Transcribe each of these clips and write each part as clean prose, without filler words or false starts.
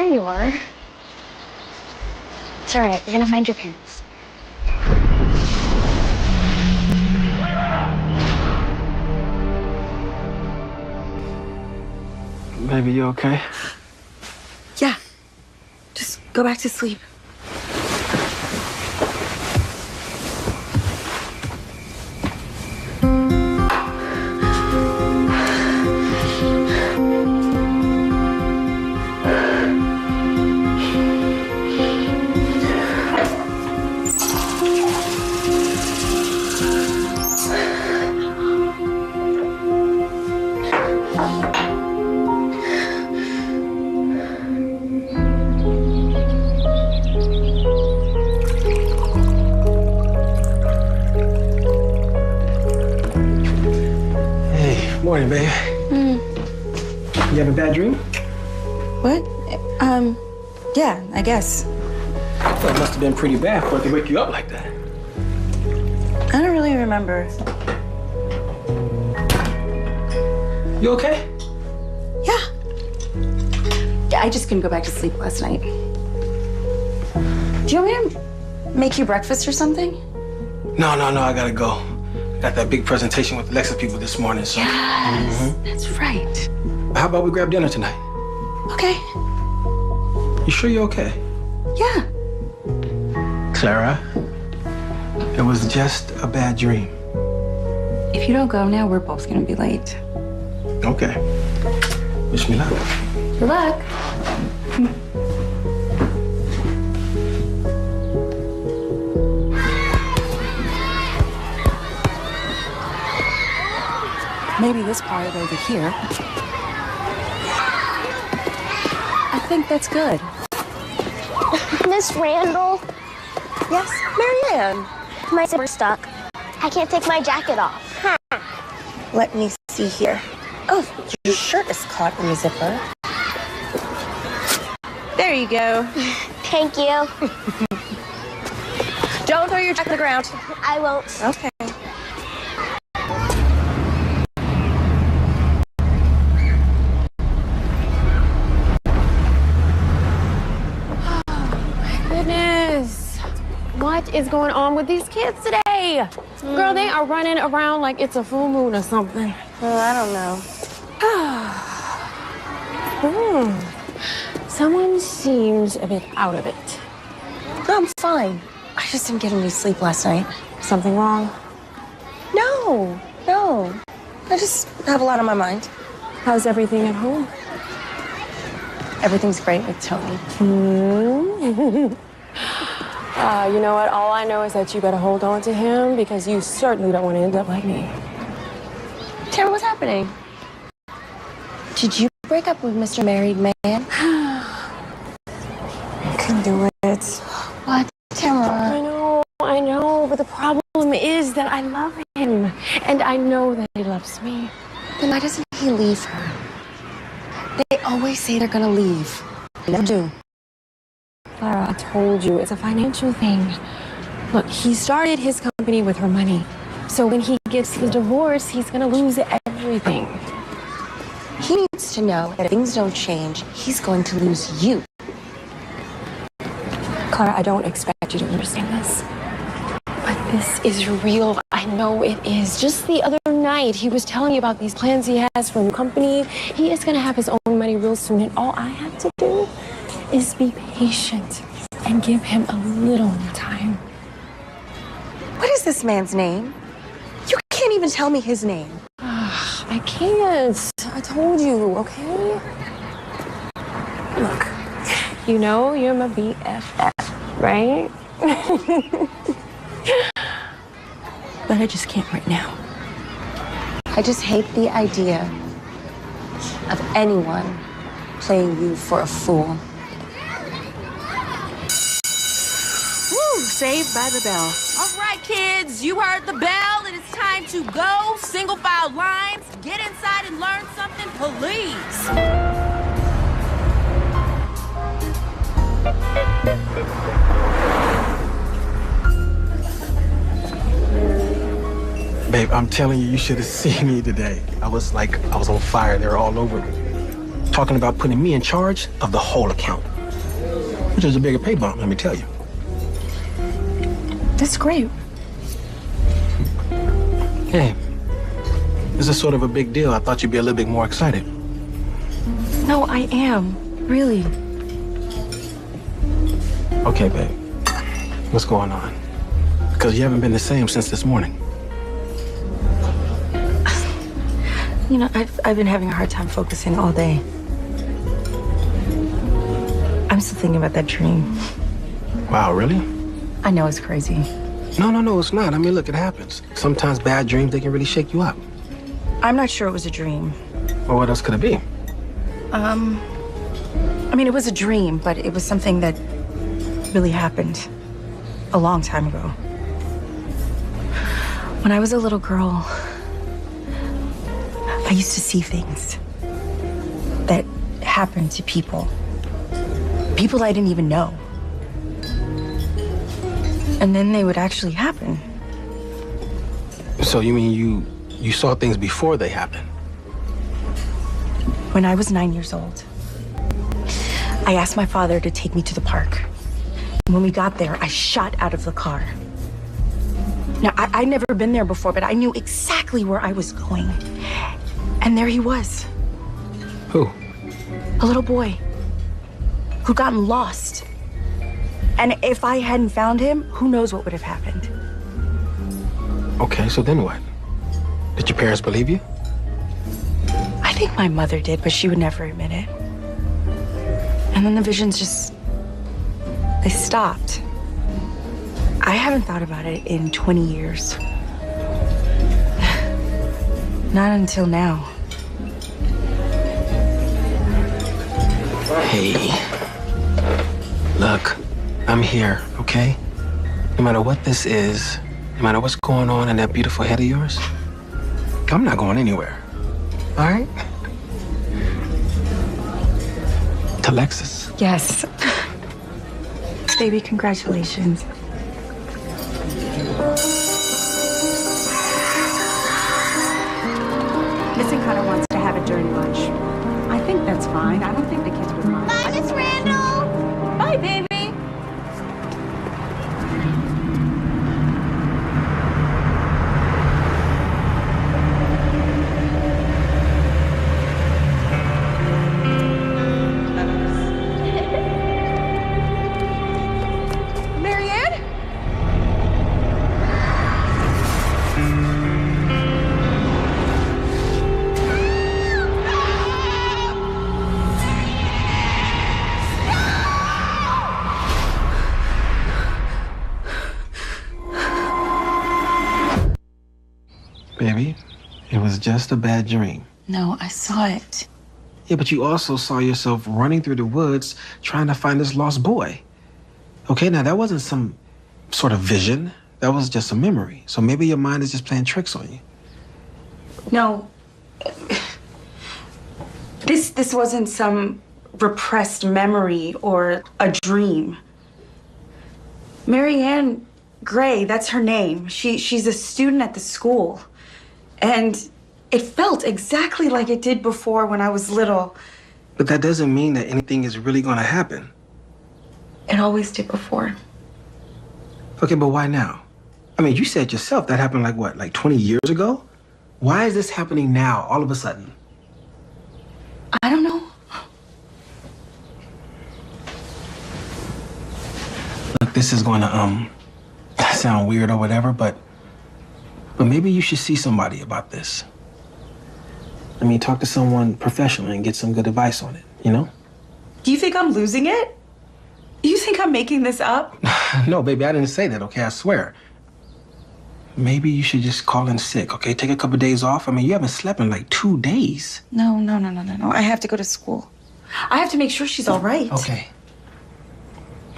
there you are. It's all right. We're gonna find your parents. Baby, you okay? Yeah. Just go back to sleep. Morning, babe. You have a bad dream? What? Yeah, I guess. I thought it must have been pretty bad for it to wake you up like that. I don't really remember. You okay? Yeah. I just couldn't go back to sleep last night. Do you want me to make you breakfast or something? No, I gotta go. Got that big presentation with Alexa people this morning, so. Yes, that's right. How about we grab dinner tonight? Okay. You sure you're okay? Yeah. Clara, it was just a bad dream. If you don't go now, we're both gonna be late. Okay. Wish me luck. Good luck. Maybe this part over here. I think that's good. Miss Randall, Yes, Marianne. my zipper's stuck. I can't take my jacket off. Let me see here. Oh, your shirt is caught in the zipper. There you go. Thank you. Don't throw your jacket on the ground. I won't. Okay. Goodness. What is going on with these kids today? Girl, they are running around like it's a full moon or something. Well, I don't know. Someone seems a bit out of it. No, I'm fine. I just didn't get any sleep last night. Something wrong? No. I just have a lot on my mind. How's everything at home? Everything's great with Tony. You know what? All I know is that you better hold on to him because you certainly don't want to end up like me. Tamara, what's happening? Did you break up with Mr. Married Man? I couldn't do it. What, Tamara? I know, but the problem is that I love him, and I know that he loves me. Then why doesn't he leave her? They always say they're gonna leave. They never do. Clara, I told you, it's a financial thing. Look, he started his company with her money. So when he gets the divorce, he's gonna lose everything. He needs to know that if things don't change, he's going to lose you. Clara, I don't expect you to understand this. But this is real. I know it is. Just the other night, he was telling me about these plans he has for a new company. He is gonna have his own money real soon, and all I have to do is be patient and give him a little more time. What is this man's name? You can't even tell me his name. I can't. I told you, okay? Look, you know you're my BFF, right? But I just can't right now. I just hate the idea of anyone playing you for a fool. Woo, saved by the bell. All right, kids, you heard the bell. It is time to go. Single file lines. Get inside and learn something, please. Babe, I'm telling you, you should have seen me today. I was on fire. They were all over me. Talking about putting me in charge of the whole account. Which is a bigger pay bump, let me tell you. That's great. Hey, this is sort of a big deal. I thought you'd be a little bit more excited. No, I am. Really. Okay, babe. What's going on? Because you haven't been the same since this morning. You know, I've been having a hard time focusing all day. I'm still thinking about that dream. Wow, really? I know it's crazy. No, it's not. I mean, look, it happens. Sometimes bad dreams, they can really shake you up. I'm not sure it was a dream. Well, what else could it be? I mean, it was a dream, but it was something that really happened a long time ago. When I was a little girl, I used to see things that happened to people. People I didn't even know. And then they would actually happen. So you mean you saw things before they happened? When I was 9 years old, I asked my father to take me to the park. And when we got there, I shot out of the car. Now, I'd never been there before, but I knew exactly where I was going. And there he was. Who? A little boy who'd gotten lost. And if I hadn't found him, who knows what would have happened. Okay, so then what? Did your parents believe you? I think my mother did, but she would never admit it. And then the visions just, they stopped. I haven't thought about it in 20 years. Not until now. Hey, look, I'm here, okay? No matter what this is, no matter what's going on in that beautiful head of yours, I'm not going anywhere, all right? To Lexus. Yes. Baby, congratulations. Missing kind of wants to have it during lunch. I think that's fine. I don't think the kids would mind. Bye, Miss Randall. Bye, baby. Marianne? Baby, it was just a bad dream. No, I saw it. Yeah, but you also saw yourself running through the woods trying to find this lost boy. Okay, now that wasn't some sort of vision. That was just a memory. So maybe your mind is just playing tricks on you. No. This wasn't some repressed memory or a dream. Marianne Gray, that's her name. She's a student at the school. And it felt exactly like it did before when I was little. But that doesn't mean that anything is really going to happen. It always did before. Okay, but why now? I mean, you said yourself that happened like what, like 20 years ago? Why is this happening now, all of a sudden? I don't know. Look, this is going to sound weird or whatever, but maybe you should see somebody about this. I mean, talk to someone professional and get some good advice on it, you know? Do you think I'm losing it? You think I'm making this up? No, baby, I didn't say that, okay? I swear. Maybe you should just call in sick, okay? Take a couple days off. I mean, you haven't slept in like 2 days. No. I have to go to school. I have to make sure she's all right. Okay.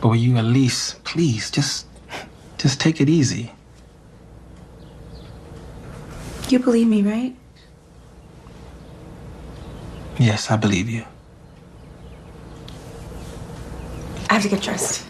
But will you at least, please, just take it easy. You believe me, right? Yes, I believe you. I have to get dressed.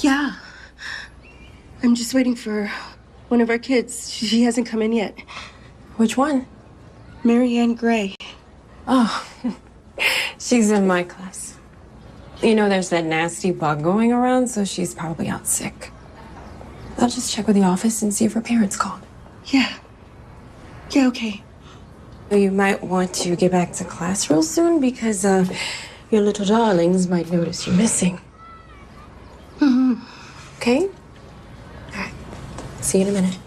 Yeah. I'm just waiting for one of our kids. She hasn't come in yet. Which one? Marianne Gray. Oh, she's in my class. You know, there's that nasty bug going around, so she's probably out sick. I'll just check with the office and see if her parents called. Yeah. Yeah, okay. You might want to get back to class real soon because your little darlings might notice you're missing. Mm-hmm. Okay? All right. See you in a minute.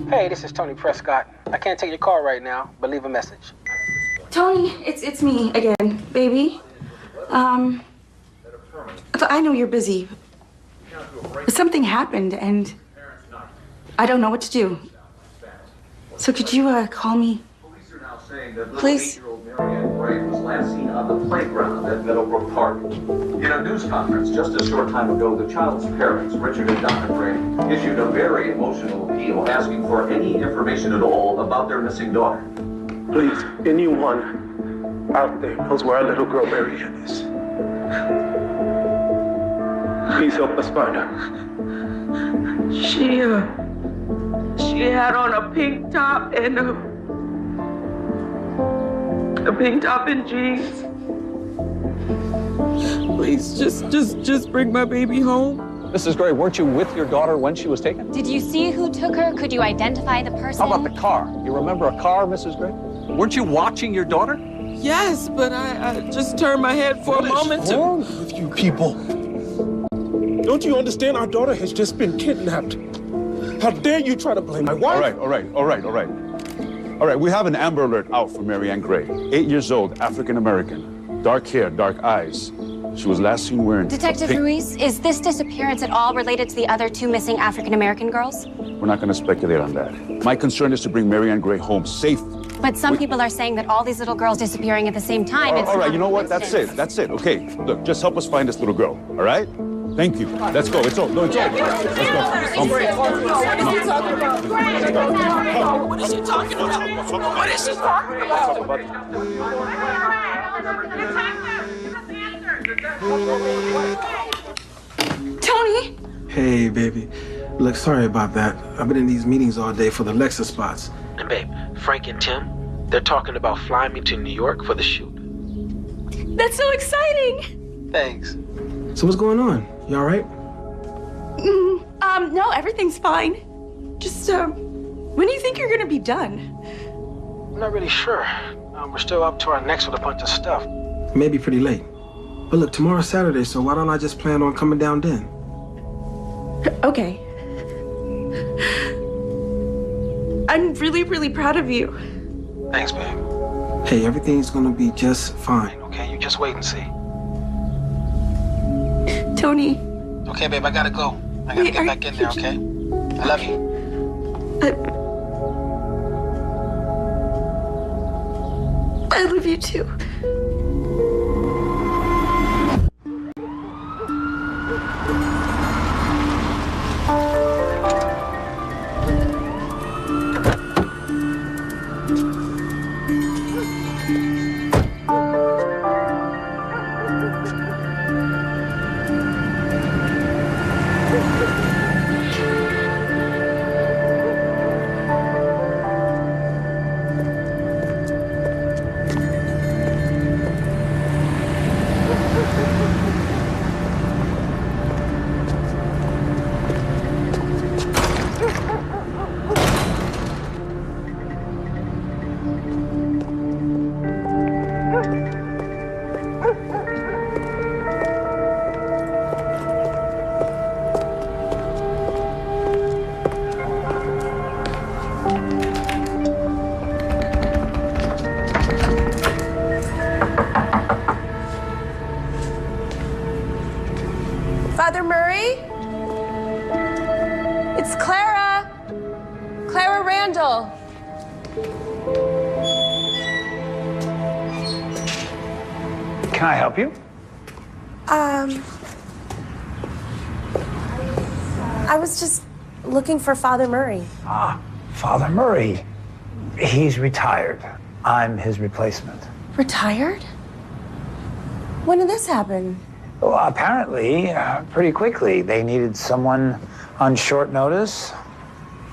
Hey, this is Tony Prescott. I can't take your call right now, but leave a message. Tony, it's me again, baby. I know you're busy, but something happened and I don't know what to do. So could you call me? Police are now saying that Please? little 8-year-old Marianne Gray was last seen on the playground at Meadowbrook Park. In a news conference just a short time ago, the child's parents, Richard and Donna Gray, issued a very emotional appeal asking for any information at all about their missing daughter. Please, anyone out there knows where our little girl Marianne is. Please help us find her. She had on a pink top and a pink top and jeans. Please, just bring my baby home. Mrs. Gray, weren't you with your daughter when she was taken? Did you see who took her? Could you identify the person? How about the car? You remember a car, Mrs. Gray? Weren't you watching your daughter? Yes, but I just turned my head for a moment What's wrong with you people? Don't you understand? Our daughter has just been kidnapped. How dare you try to blame my wife? All right. All right, we have an Amber Alert out for Marianne Gray, 8 years old, African-American, dark hair, dark eyes. She was last seen wearing Detective Ruiz, is this disappearance at all related to the other two missing African-American girls? We're not going to speculate on that. My concern is to bring Marianne Gray home safe. But some people are saying that all these little girls disappearing at the same time. All right, you know what? That's it. Okay, look, just help us find this little girl, all right? Thank you. Let's go. It's over. No, it's over. Let's go. What is she talking about? What is she talking about? Tony! Hey, baby. Look, sorry about that. I've been in these meetings all day for the Lexus spots. And babe, Frank and Tim, they're talking about flying me to New York for the shoot. That's so exciting! Thanks. So what's going on? You all right? No, everything's fine. Just, when do you think you're gonna be done? I'm not really sure. We're still up to our necks with a bunch of stuff. Maybe pretty late. But look, tomorrow's Saturday, so why don't I just plan on coming down then? Okay. I'm really, really proud of you. Thanks, babe. Hey, everything's gonna be just fine, okay? You just wait and see. Tony. Okay, babe, I gotta go. I gotta get back in there, okay? I love you. I love you too. Father Murray? It's Clara. Clara Randall. Can I help you? I was just looking for Father Murray. Ah, Father Murray. He's retired. I'm his replacement. Retired? When did this happen? Well, apparently, pretty quickly. They needed someone on short notice.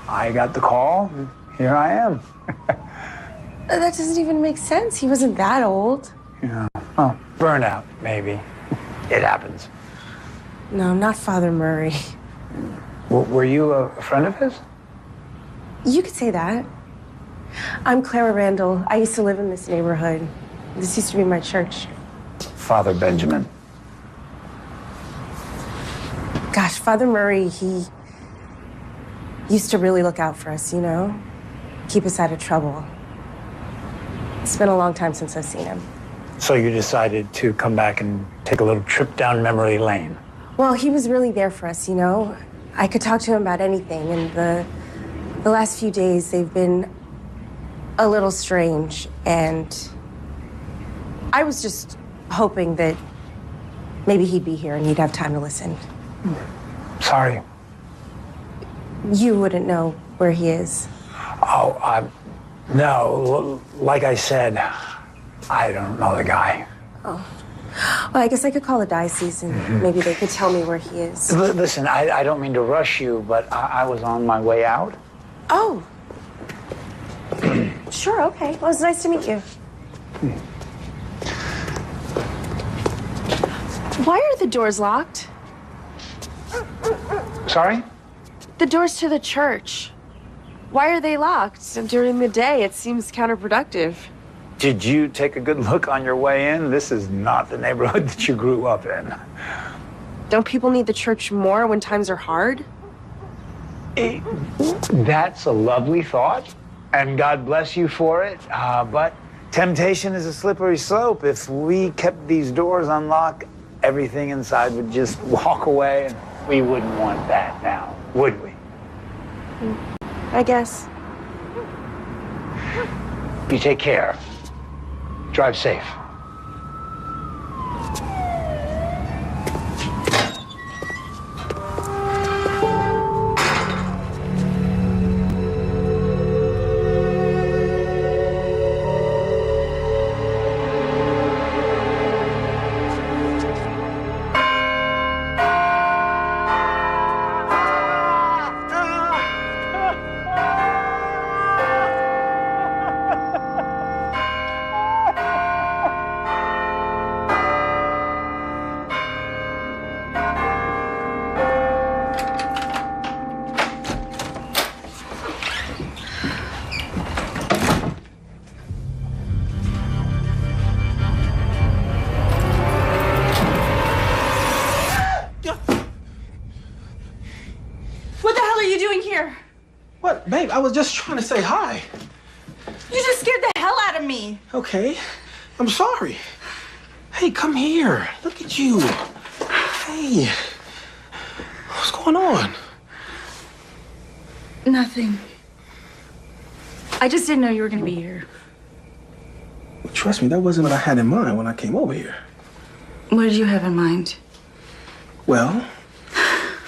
I got the call, and here I am. That doesn't even make sense. He wasn't that old. Yeah. Oh, burnout, maybe. It happens. No, not Father Murray. Were you a friend of his? You could say that. I'm Clara Randall. I used to live in this neighborhood. This used to be my church. Father Benjamin. Gosh, Father Murray, he used to really look out for us, you know? Keep us out of trouble. It's been a long time since I've seen him. So you decided to come back and take a little trip down memory lane. Well, he was really there for us, you know? I could talk to him about anything, and the last few days, they've been a little strange, and I was just hoping that maybe he'd be here and he'd have time to listen. Sorry. You wouldn't know where he is. Oh, no, like I said, I don't know the guy. Oh. Well, I guess I could call the diocese and maybe they could tell me where he is. Listen, I don't mean to rush you, but I was on my way out. Oh. Sure, okay. Well, it's nice to meet you. Why are the doors locked? Sorry? The doors to the church. Why are they locked? During the day, it seems counterproductive. Did you take a good look on your way in? This is not the neighborhood that you grew up in. Don't people need the church more when times are hard? That's a lovely thought, and God bless you for it. But temptation is a slippery slope. If we kept these doors unlocked, everything inside would just walk away, and we wouldn't want that now, would we? I guess. You take care. Drive safe. What, babe? I was just trying to say hi. You just scared the hell out out of me. Okay, I'm sorry. Hey, come here. Look at you. Hey, what's going on? Nothing. I just didn't know you were gonna be here. Trust me, that wasn't what I had in mind when I came over here. What did you have in mind? Well,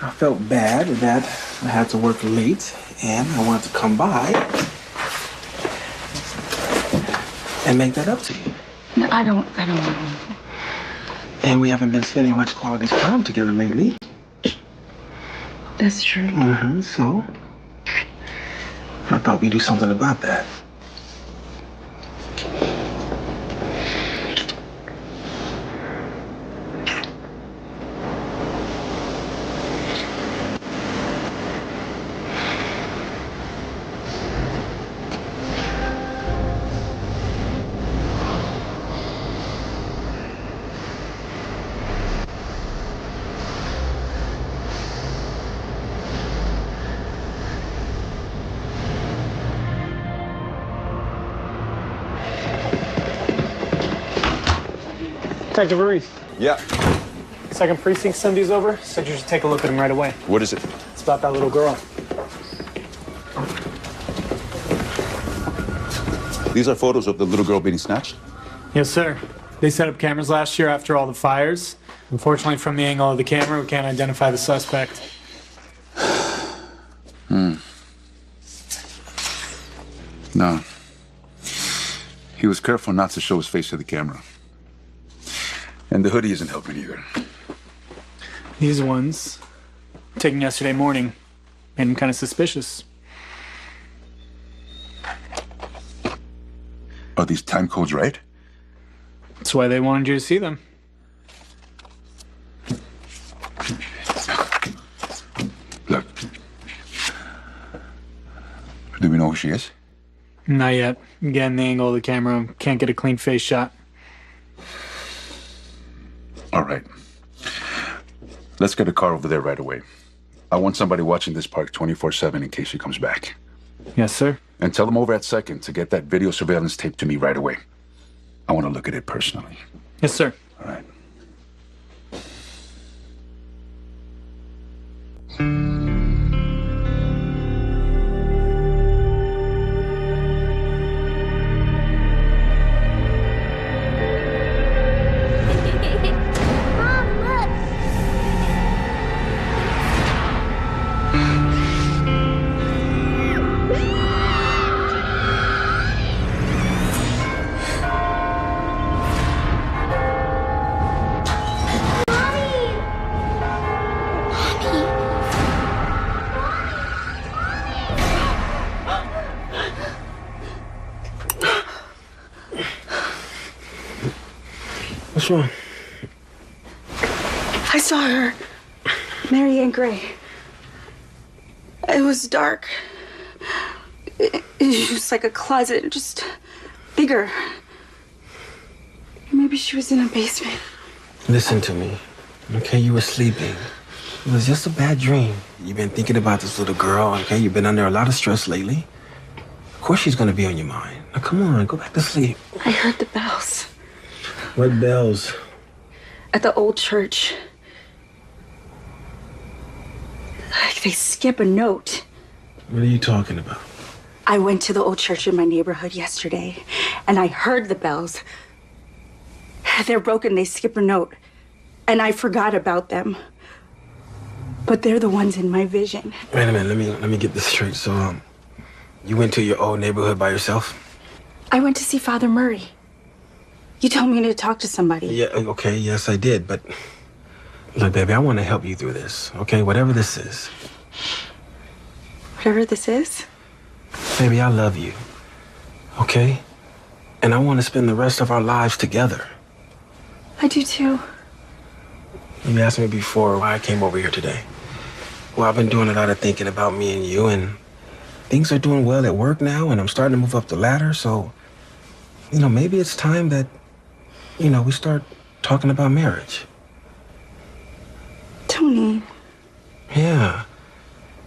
I felt bad that I had to work late, and I wanted to come by and make that up to you. No, I don't want to. And we haven't been spending much quality time together lately. That's true. So, I thought we'd do something about that. Detective Ruiz. Yeah. Second precinct sent these over. Said you should take a look at them right away. What is it? It's about that little girl. These are photos of the little girl being snatched? Yes, sir. They set up cameras last year after all the fires. Unfortunately, from the angle of the camera, we can't identify the suspect. No. He was careful not to show his face to the camera. And the hoodie isn't helping either. These ones, taken yesterday morning, made him kind of suspicious. Are these time codes right? That's why they wanted you to see them. Look. Do we know who she is? Not yet. Again, the angle of the camera, can't get a clean face shot. All right. Let's get a car over there right away. I want somebody watching this park 24/7 in case she comes back. Yes, sir. And tell them over at Second to get that video surveillance tape to me right away. I want to look at it personally. Yes, sir. All right. What's wrong? I saw her. Mary Ann Gray. It was dark. It was like a closet, just bigger. Maybe she was in a basement. Listen to me. Okay, you were sleeping. It was just a bad dream. You've been thinking about this little girl, okay? You've been under a lot of stress lately. Of course she's gonna be on your mind. Now come on, go back to sleep. I heard the bells. What bells? At the old church. Like they skip a note. What are you talking about? I went to the old church in my neighborhood yesterday, and I heard the bells. They're broken, they skip a note. And I forgot about them. But they're the ones in my vision. Wait a minute, let me get this straight. So, you went to your old neighborhood by yourself? I went to see Father Murray. You told me to talk to somebody. Yeah, okay, yes, I did, but look, baby, I want to help you through this, okay? Whatever this is. Whatever this is? Baby, I love you, okay? And I want to spend the rest of our lives together. I do too. You asked me before why I came over here today. Well, I've been doing a lot of thinking about me and you, and things are doing well at work now, and I'm starting to move up the ladder, so, you know, maybe it's time that, you know, we start talking about marriage. Tony. Yeah.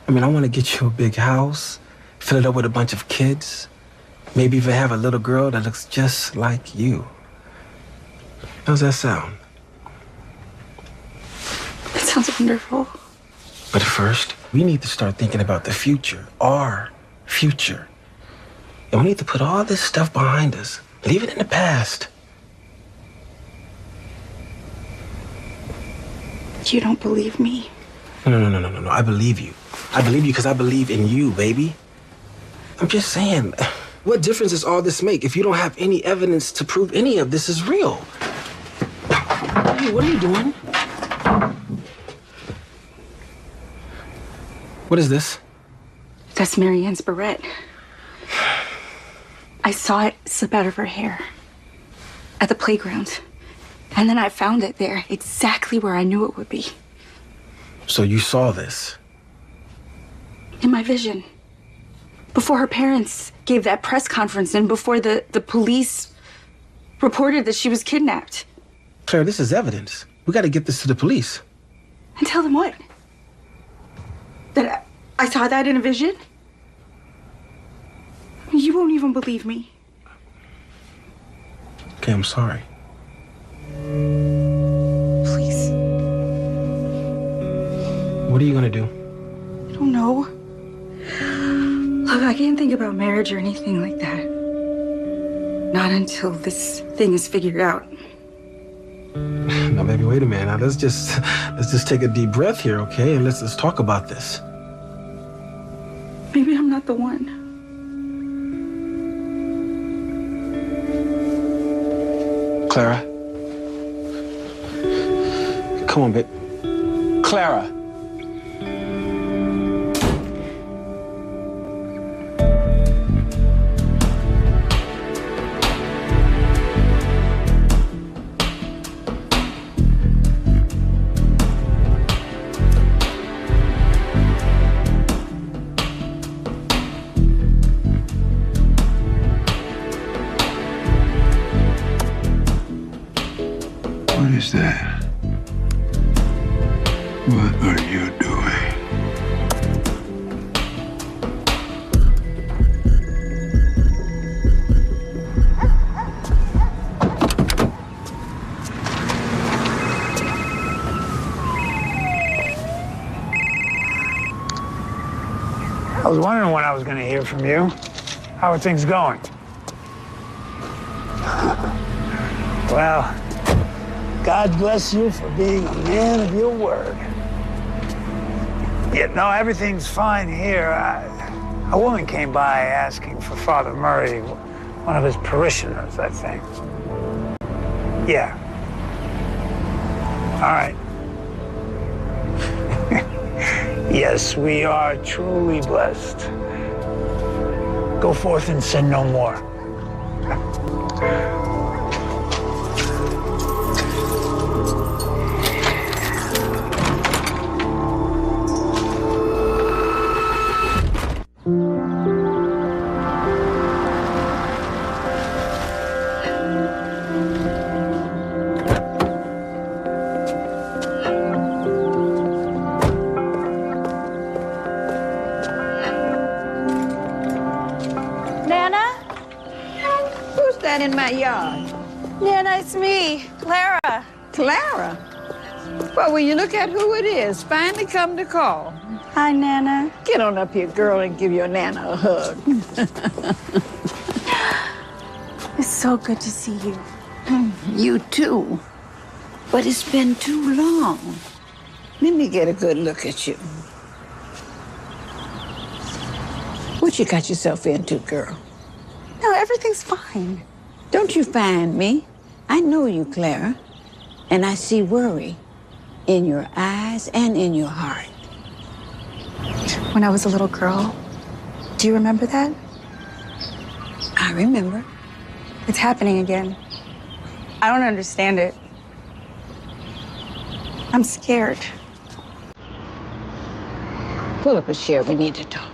I mean, I want to get you a big house, fill it up with a bunch of kids, Maybe even have a little girl that looks just like you. How's that sound? It sounds wonderful. But first, we need to start thinking about the future, our future. And we need to put all this stuff behind us. Leave it in the past. You don't believe me? No. I believe you. I believe you because I believe in you, baby. I'm just saying, what difference does all this make if you don't have any evidence to prove any of this is real? Hey, what are you doing? What is this? That's Marianne's barrette. I saw it slip out of her hair at the playground. And then I found it there, exactly where I knew it would be. So you saw this? In my vision. Before her parents gave that press conference and before the police reported that she was kidnapped. Claire, this is evidence. We got to get this to the police. And tell them what? That I saw that in a vision? You won't even believe me. Okay, I'm sorry. Please. What are you gonna do? I don't know. Look, I can't think about marriage or anything like that. Not until this thing is figured out. Now, baby, wait a minute. Now, let's just take a deep breath here, okay? And let's talk about this. Maybe I'm not the one. Clara. Come on, babe. Clara. What is that? What are you doing? I was wondering when I was going to hear from you. How are things going? Well, God bless you for being a man of your word. Yeah, no, everything's fine here. A woman came by asking for Father Murray, one of his parishioners, I think. Yeah. All right. Yes, we are truly blessed. Go forth and sin no more. In my yard. Nana, it's me, Clara. Clara? Well, will you look at who it is? Finally come to call. Hi, Nana. Get on up here, girl, and give your Nana a hug. It's so good to see you. You too. But it's been too long. Let me get a good look at you. What you got yourself into, girl? No, everything's fine. Don't you find me? I know you, Clara, and I see worry in your eyes and in your heart. When I was a little girl, do you remember that? I remember. It's happening again. I don't understand it. I'm scared. Pull up a chair, we need to talk.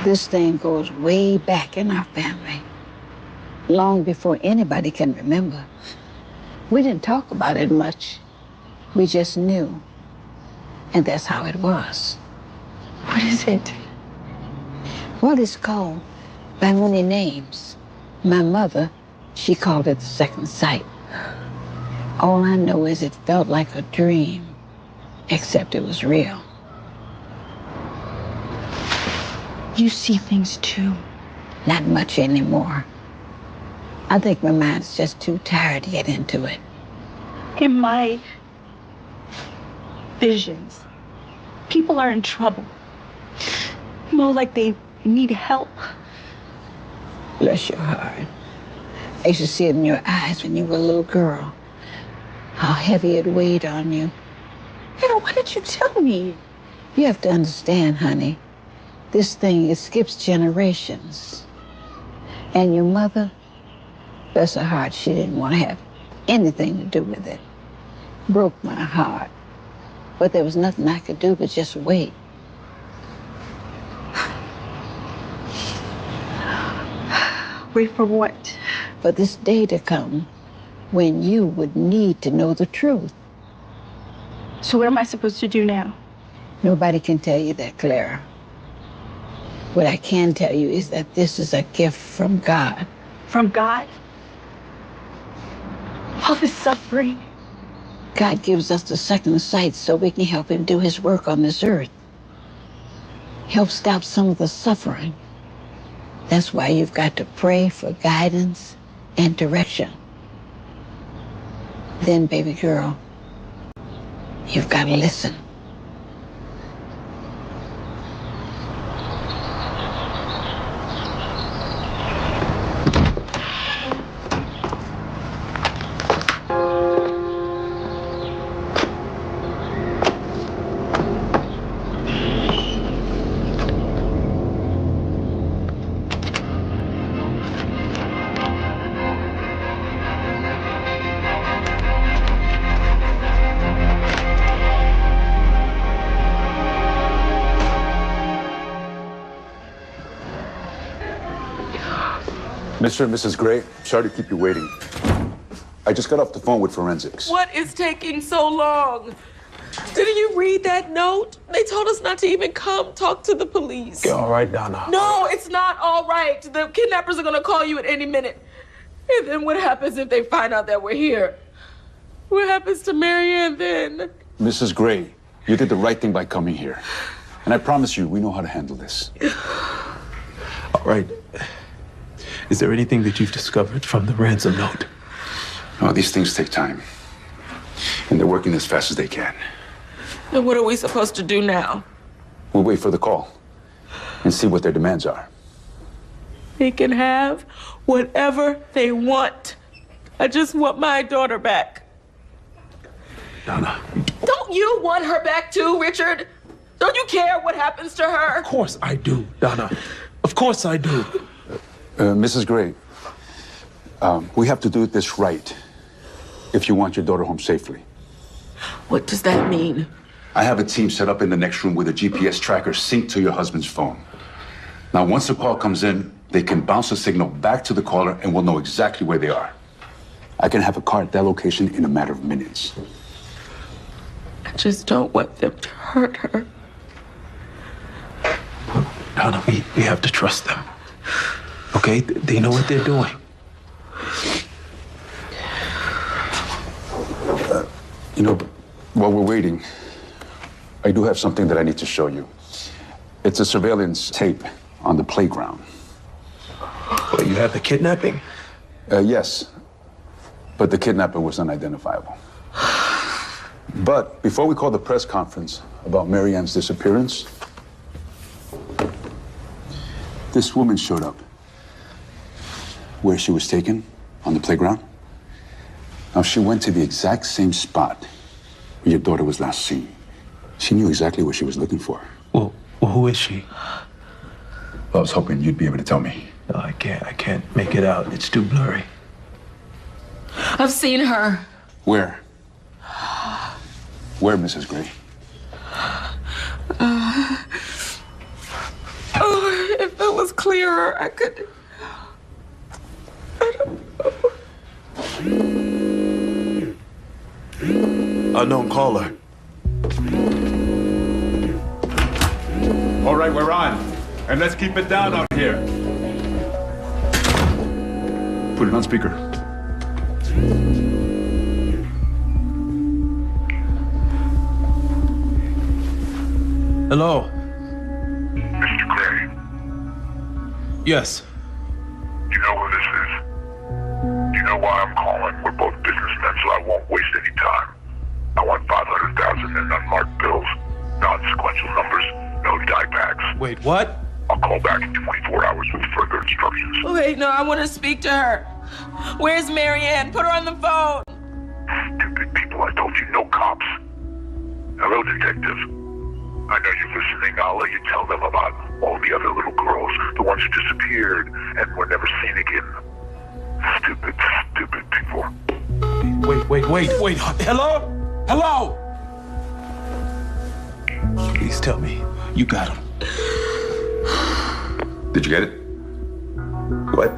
This thing goes way back in our family, long before anybody can remember. We didn't talk about it much. We just knew, and that's how it was. What is it? Well, it's called by many names. My mother, she called it the second sight. All I know is it felt like a dream, except it was real. You see things too. Not much anymore. I think my mind's just too tired to get into it. In my visions, people are in trouble. More like they need help. Bless your heart. I used to see it in your eyes when you were a little girl. How heavy it weighed on you. Hannah, why did you tell me? You have to understand, honey. This thing, it skips generations. And your mother, bless her heart, she didn't want to have anything to do with it. Broke my heart. But there was nothing I could do but just wait. Wait for what? For this day to come when you would need to know the truth. So what am I supposed to do now? Nobody can tell you that, Clara. What I can tell you is that this is a gift from God. From God? All this suffering. God gives us the second sight so we can help him do his work on this earth. Help stop some of the suffering. That's why you've got to pray for guidance and direction. Then, baby girl, you've got to listen. Mr. and Mrs. Gray, sorry to keep you waiting. I just got off the phone with forensics. What is taking so long? Didn't you read that note? They told us not to even come talk to the police. You're all right, Donna. No, it's not all right. The kidnappers are gonna call you at any minute. And then what happens if they find out that we're here? What happens to Marianne then? Mrs. Gray, you did the right thing by coming here. And I promise you, we know how to handle this. All right. Is there anything that you've discovered from the ransom note? No, these things take time. And they're working as fast as they can. And what are we supposed to do now? We'll wait for the call and see what their demands are. They can have whatever they want. I just want my daughter back. Donna. Don't you want her back too, Richard? Don't you care what happens to her? Of course I do, Donna. Of course I do. Mrs. Gray, we have to do this right if you want your daughter home safely. What does that mean? I have a team set up in the next room with a GPS tracker synced to your husband's phone. Now, once the call comes in, they can bounce the signal back to the caller and we'll know exactly where they are. I can have a car at that location in a matter of minutes. I just don't want them to hurt her. Donna, we have to trust them. Okay? They know what they're doing. You know, while we're waiting, I do have something that I need to show you. It's a surveillance tape on the playground. Well, you have the kidnapping? Yes, but the kidnapper was unidentifiable. But before we call the press conference about Marianne's disappearance, this woman showed up where she was taken on the playground. Now, she went to the exact same spot where your daughter was last seen. She knew exactly what she was looking for. Well, who is she? I was hoping you'd be able to tell me. No, I can't make it out. It's too blurry. I've seen her. Where? Where, Mrs. Gray? Oh, if it was clearer, I could... I don't know. Unknown caller. All right, we're on. And let's keep it down out here. Put it on speaker. Hello. Mr. Gray, Yes. you know who this is? You know why I'm calling? We're both businessmen, so I won't waste any time. I want 500,000 in unmarked bills, non-sequential numbers, no die packs. Wait, what? I'll call back in 24 hours with further instructions. Wait, no, I want to speak to her. Where's Marianne? Put her on the phone. Stupid people, I told you, no cops. Hello, detective. I know you're listening. I'll let you tell them about all the other little girls, the ones who disappeared and were never seen again. Stupid, stupid people. Wait. Hello? Hello? Please tell me you got him. Did you get it? What?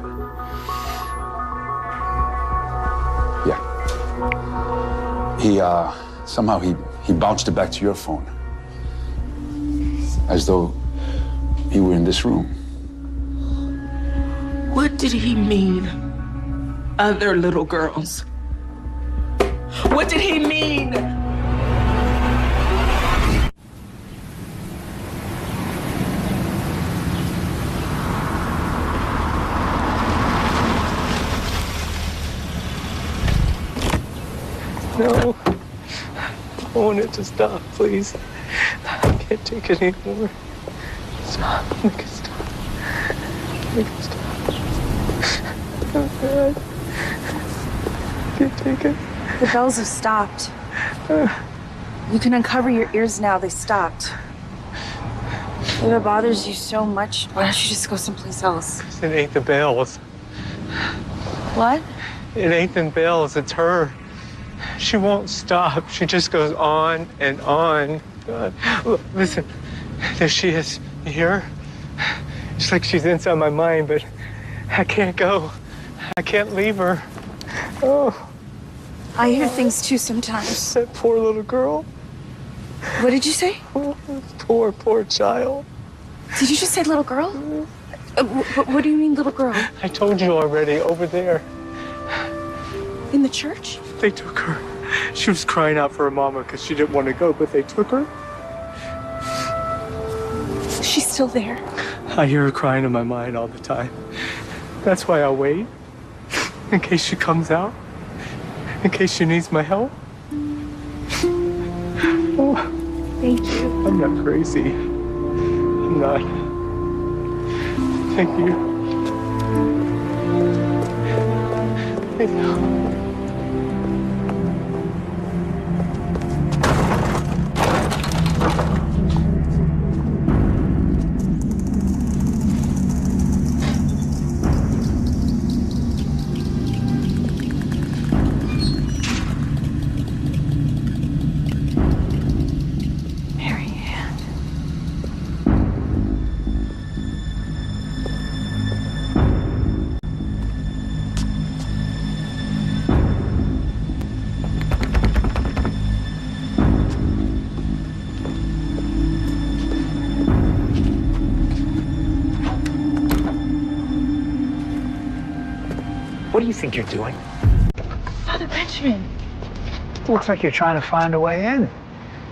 Yeah. Somehow he bounced it back to your phone. As though you were in this room. What did he mean? Other little girls. What did he mean? No. I want it to stop, please. I can't take it anymore. Stop. Make it stop. Make it stop. Oh, God. I can't take it. The bells have stopped. You can uncover your ears now. They stopped. If it bothers you so much, why don't you just go someplace else? It ain't the bells. What? It ain't the bells. It's her. She won't stop. She just goes on and on. God. Look, listen, there she is. You hear her? It's like she's inside my mind, but I can't go. I can't leave her. Oh. I hear things too sometimes. That poor little girl. What did you say? Poor child. Did you just say little girl? What do you mean, little girl? I told you already, over there. In the church? They took her. She was crying out for her mama because she didn't want to go, but they took her. She's still there. I hear her crying in my mind all the time. That's why I wait. In case she comes out. In case she needs my help. Oh, thank you. I'm not crazy. I'm not. Thank you. Thank you. What do you think you're doing? Father Benjamin. Looks like you're trying to find a way in.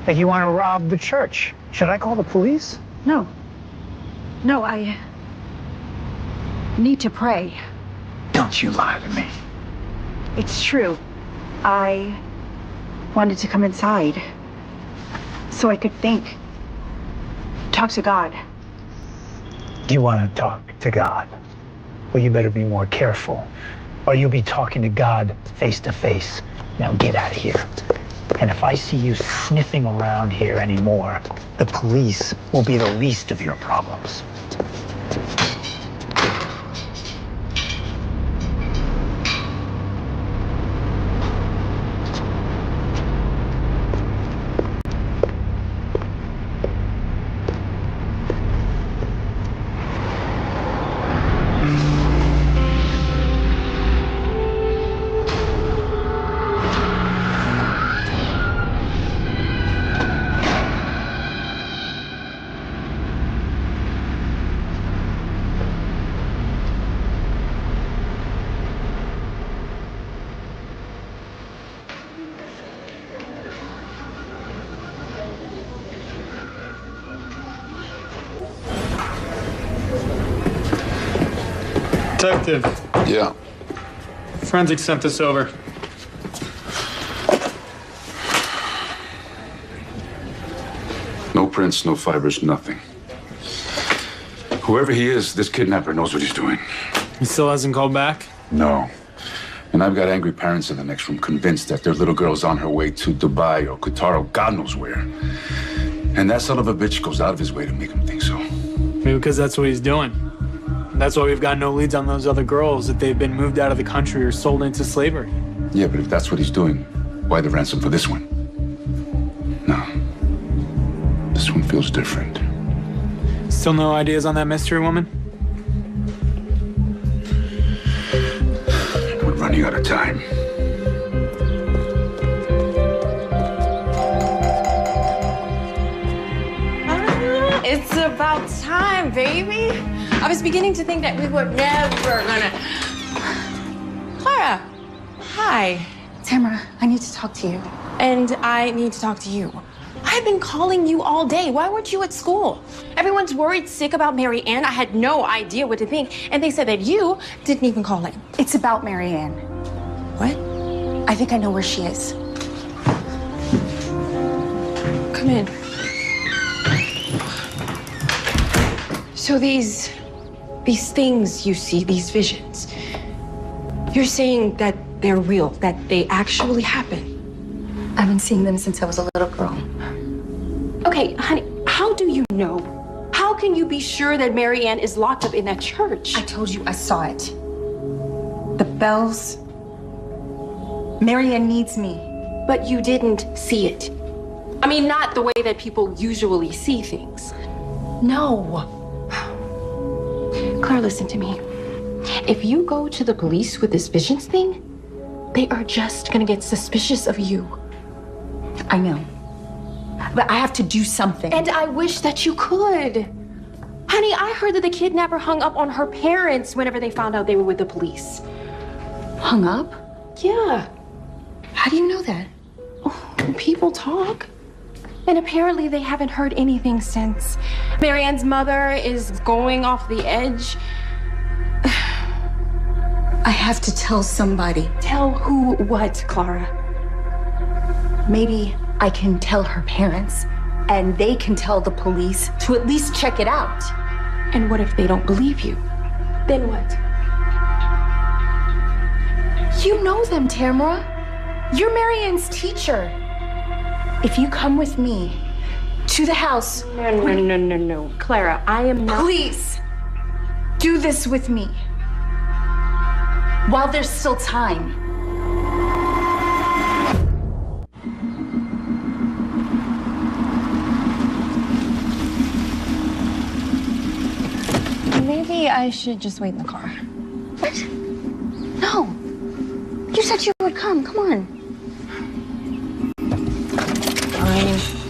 Like you want to rob the church. Should I call the police? No. No, I need to pray. Don't you lie to me. It's true. I wanted to come inside so I could think. Talk to God. You want to talk to God? Well, you better be more careful, or you'll be talking to God face to face. Now get out of here. And if I see you sniffing around here anymore, the police will be the least of your problems. Detective, Yeah. forensics sent this over. No prints, no fibers, nothing. Whoever he is, this kidnapper knows what he's doing. He still hasn't called back? No. And I've got angry parents in the next room convinced that their little girl's on her way to Dubai or Qatar or God knows where. And that son of a bitch goes out of his way to make them think so. Maybe because that's what he's doing. That's why we've got no leads on those other girls, that they've been moved out of the country or sold into slavery. Yeah, but if that's what he's doing, why the ransom for this one? No. This one feels different. Still no ideas on that mystery woman? We're running out of time. It's about time, baby. I was beginning to think that we were never gonna. Clara, hi. Tamara, I need to talk to you. And I need to talk to you. I've been calling you all day. Why weren't you at school? Everyone's worried sick about Mary Ann. I had no idea what to think. And they said that you didn't even call in. It's about Mary Ann. What? I think I know where she is. Come in. So these things you see, these visions, you're saying that they're real, that they actually happen? I've been seeing them since I was a little girl. Okay, honey, how do you know? How can you be sure that Mary Ann is locked up in that church? I told you I saw it. The bells. Mary Ann needs me. But you didn't see it. I mean, not the way that people usually see things. No. Claire, listen to me. If you go to the police with this visions thing, they are just gonna get suspicious of you. I know. But I have to do something. And I wish that you could. Honey, I heard that the kidnapper hung up on her parents whenever they found out they were with the police. Hung up? Yeah. How do you know that? Oh, people talk. And apparently they haven't heard anything since. Mary Ann's mother is going off the edge. I have to tell somebody. Tell who what, Clara? Maybe I can tell her parents, and they can tell the police to at least check it out. And what if they don't believe you? Then what? You know them, Tamara. You're Mary Ann's teacher. If you come with me to the house... No. Clara, I am not... Please, do this with me. While there's still time. Maybe I should just wait in the car. What? No. You said you would come. Come on. Fine.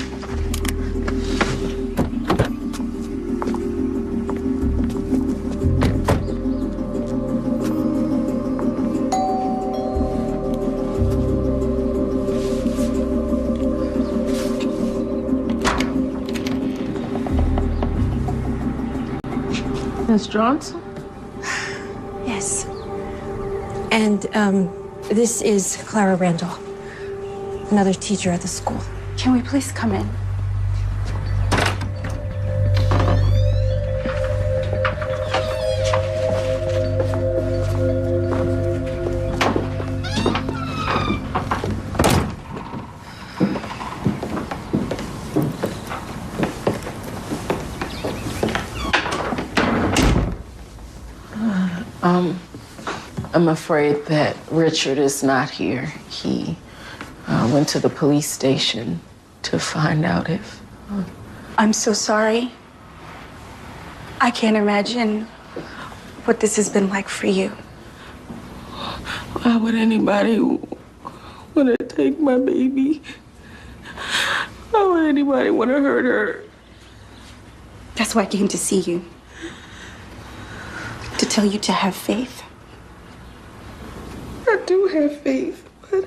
Miss Johnson? Yes. And, this is Clara Randall, another teacher at the school. Can we please come in? I'm afraid that Richard is not here. He went to the police station to find out if... I'm so sorry. I can't imagine what this has been like for you. Why would anybody want to take my baby? Why would anybody want to hurt her? That's why I came to see you. To tell you to have faith. I do have faith, but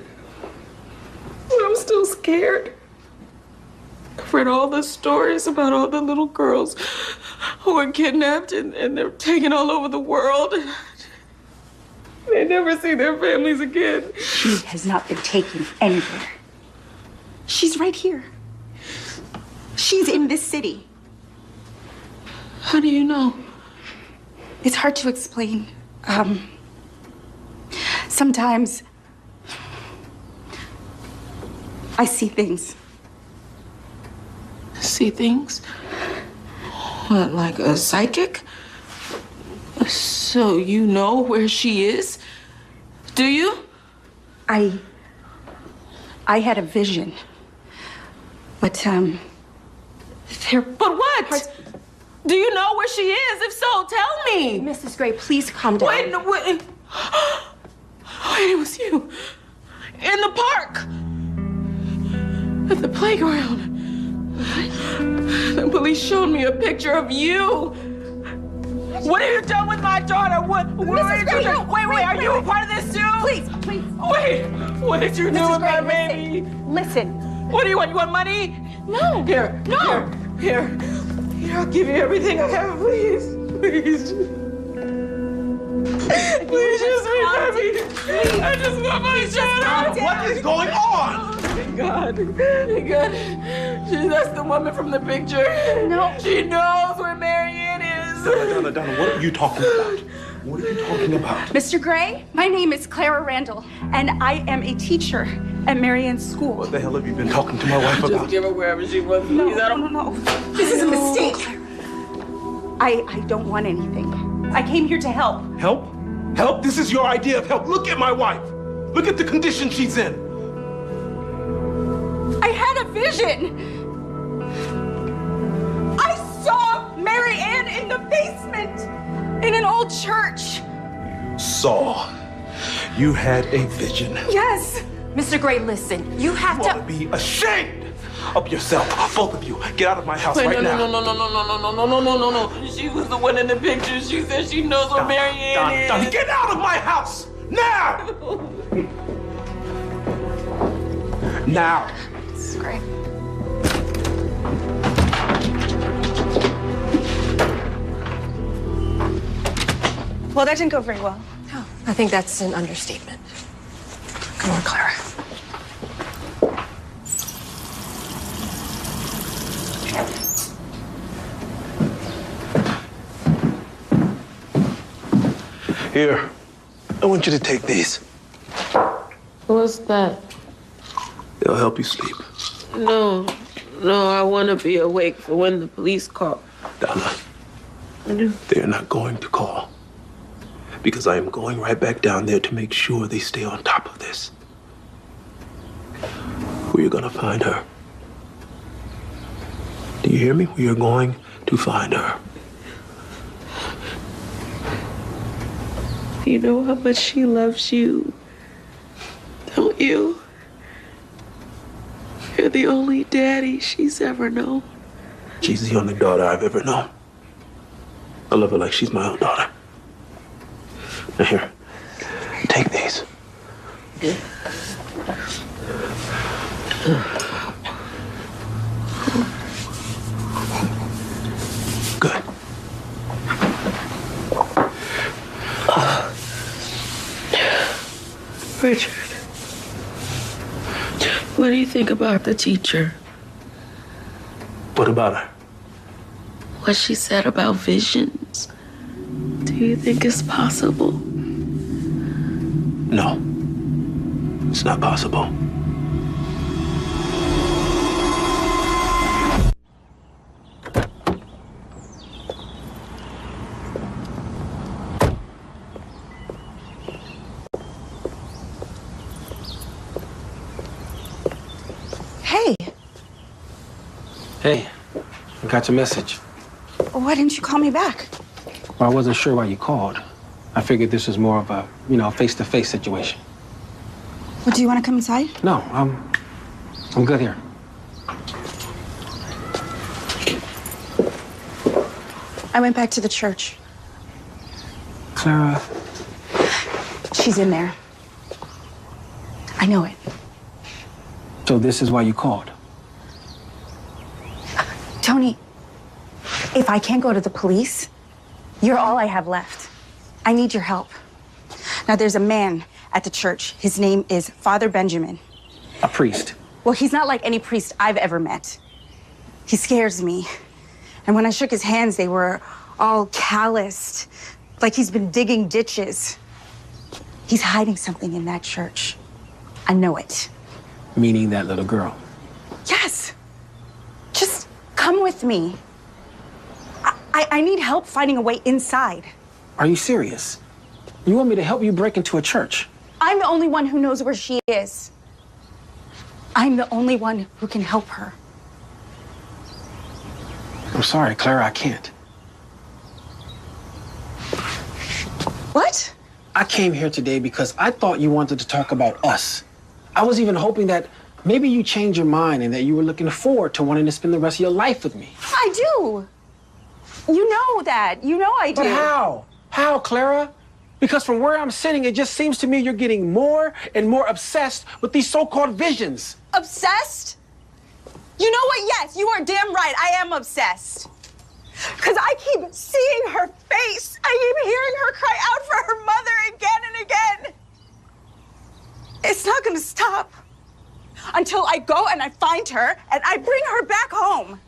I'm still scared. I've read all the stories about all the little girls who were kidnapped and they're taken all over the world. They never see their families again. She has not been taken anywhere. She's right here. She's in this city. How do you know? It's hard to explain. Sometimes I see things. See things? What, like a psychic? So you know where she is? Do you? I had a vision. But, there... But what? Do you know where she is? If so, tell me. Mrs. Gray, please calm down. Wait, wait, it was you. In the park. At the playground. The police showed me a picture of you. What have you done with my daughter? What are you doing? Wait, are you a part of this too? Please. Wait, what did you do with my baby? Listen. What do you want? You want money? No. Here, I'll give you everything I have, please. Please, just me, baby. I just want my daughter. What is going on? Thank God. That's the woman from the picture. No. She knows where Marianne is. Donna, what are you talking about? What are you talking about? Mr. Gray, my name is Clara Randall, and I am a teacher at Marianne's school. What the hell have you been talking to my wife about? Just give her wherever she wants, please. No. This is a mistake. I don't want anything. I came here to help. Help? Help? This is your idea of help. Look at my wife. Look at the condition she's in. I had a vision. I saw Marianne in the basement in an old church. Saw. You had a vision. Yes. Mr. Gray, listen. You have You ought to be ashamed of yourself. Both of you. Get out of my house right now. No. She was the one in the picture. She said she knows where Marianne is. Donna, get out of my house! Now! Now! This is great. Well, that didn't go very well. Oh, I think that's an understatement. Come on, Clara. Here, I want you to take these. What's that? They'll help you sleep. No, I want to be awake for when the police call. Donna, I do. they're not going to call. Because I am going right back down there to make sure they stay on top of this. We are going to find her. Do you hear me? We are going to find her. You know how much she loves you, don't you? You're the only daddy she's ever known. She's the only daughter I've ever known. I love her like she's my own daughter. Now here, take these. Good. Richard, what do you think about the teacher? What about her? What she said about visions? Do you think it's possible? No. It's not possible. Hey, I got your message. Why didn't you call me back? Well, I wasn't sure why you called. I figured this was more of a, face-to-face situation. Well, do you want to come inside? No, I'm good here. I went back to the church. Clara. She's in there. I know it. So this is why you called? Tony, if I can't go to the police, you're all I have left. I need your help. Now, there's a man at the church. His name is Father Benjamin. A priest? Well, he's not like any priest I've ever met. He scares me. And when I shook his hands, they were all calloused, like he's been digging ditches. He's hiding something in that church. I know it. Meaning that little girl? Yes. Just come with me. I need help finding a way inside. Are you serious? You want me to help you break into a church? I'm the only one who knows where she is. I'm the only one who can help her. I'm sorry, Clara, I can't. What? I came here today because I thought you wanted to talk about us. I was even hoping that maybe you changed your mind and that you were looking forward to wanting to spend the rest of your life with me. I do. You know that. You know I do. But how? How, Clara? Because from where I'm sitting, it just seems to me you're getting more and more obsessed with these so-called visions. Obsessed? You know what? Yes, you are damn right. I am obsessed. Because I keep seeing her face. I keep hearing her cry out for her mother again and again. It's not going to stop until I go and I find her and I bring her back home.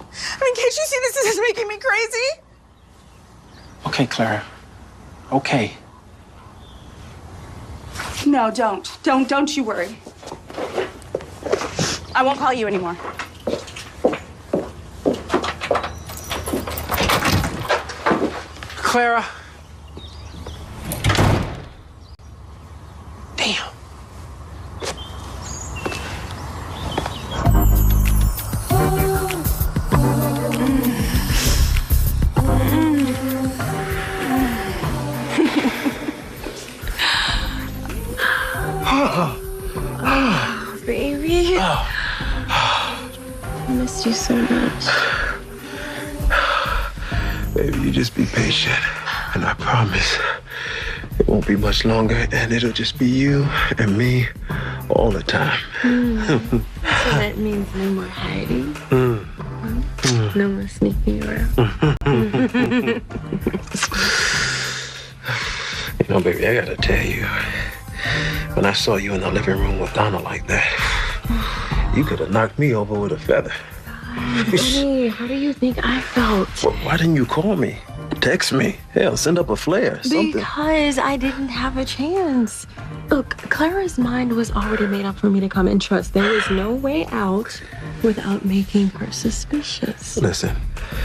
I mean, can't you see this is making me crazy? Okay, Clara. Okay. No, don't. Don't you worry. I won't call you anymore. Clara. Damn. Oh, baby. I missed you so much. Baby, you just be patient. And I promise it won't be much longer, and it'll just be you and me all the time. So that means no more hiding. No more sneaking around. You know, baby, I gotta tell you, when I saw you in the living room with Donna like that, you could have knocked me over with a feather. Honey, how do you think I felt? Well, why didn't you call me? Text me. Hell, send up a flare, something. Because I didn't have a chance. Look, Clara's mind was already made up for me to come and trust. There was no way out without making her suspicious. Listen,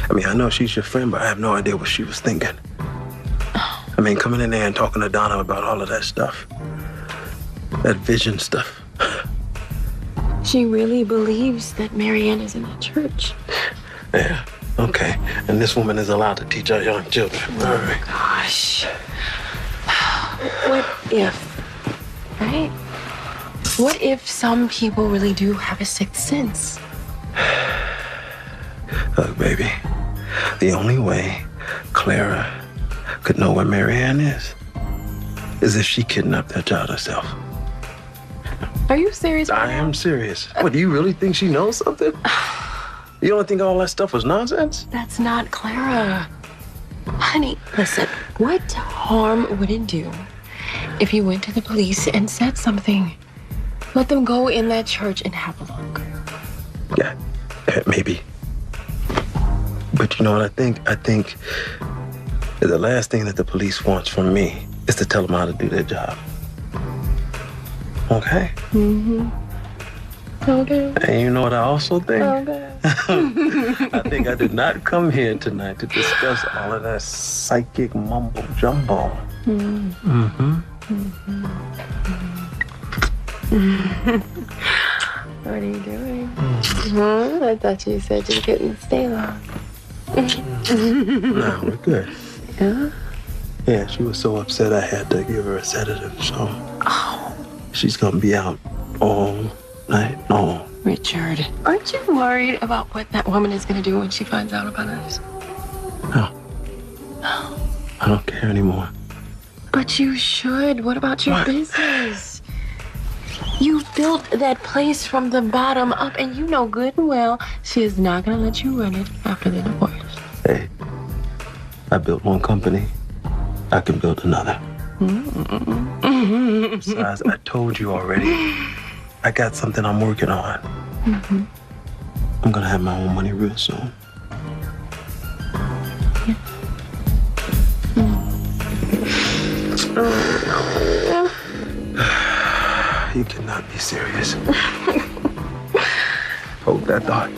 I mean, I know she's your friend, but I have no idea what she was thinking. I mean, coming in there and talking to Donna about all of that stuff. That vision stuff. She really believes that Marianne is in that church. Yeah, okay. And this woman is allowed to teach our young children. All right. Gosh. What if, right? What if some people really do have a sixth sense? Look, baby, the only way Clara could know where Marianne is if she kidnapped that child herself. Are you serious? I am serious. What, do you really think she knows something? You don't think all that stuff was nonsense? That's not Clara. Honey, listen, what harm would it do if you went to the police and said something? Let them go in that church and have a look. Yeah, maybe. But you know what I think? I think that the last thing that the police wants from me is to tell them how to do their job. Okay? Mm-hmm. Okay. And you know what I also think? Okay. I think I did not come here tonight to discuss all of that psychic mumbo jumbo. Mm-hmm. What are you doing? Huh? I thought you said you couldn't stay long. No, we're good. Yeah? Yeah, she was so upset I had to give her a sedative, so she's gonna be out all night long. Richard, aren't you worried about what that woman is going to do when she finds out about us? No. I don't care anymore. But you should. What about your business? You built that place from the bottom up, and you know good and well she is not going to let you run it after the divorce. Hey, I built one company. I can build another. Besides, I told you already. I got something I'm working on. I'm gonna have my own money real soon. You cannot be serious. Hold that thought.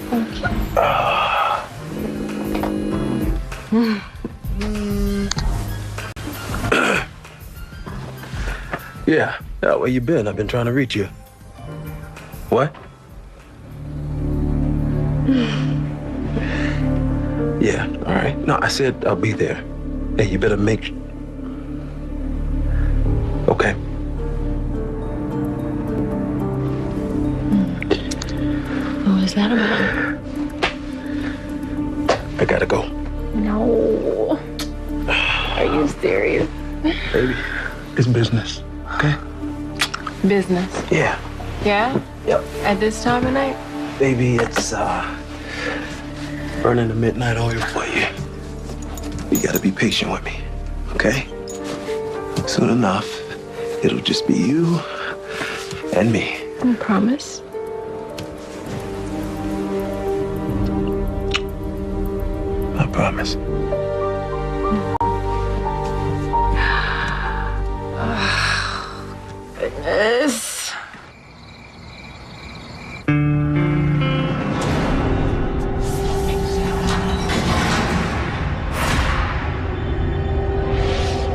Yeah, where you been? I've been trying to reach you. What? Yeah, all right. No, I said I'll be there. Hey, you better make... Okay. What was that about? I gotta go. No. Are you serious? Baby, it's business, okay? Business. Yeah. Yeah? Yep. At this time of night? Baby, it's burning the midnight oil for you. You gotta be patient with me, okay? Soon enough, it'll just be you and me. I promise. I promise. Goodness.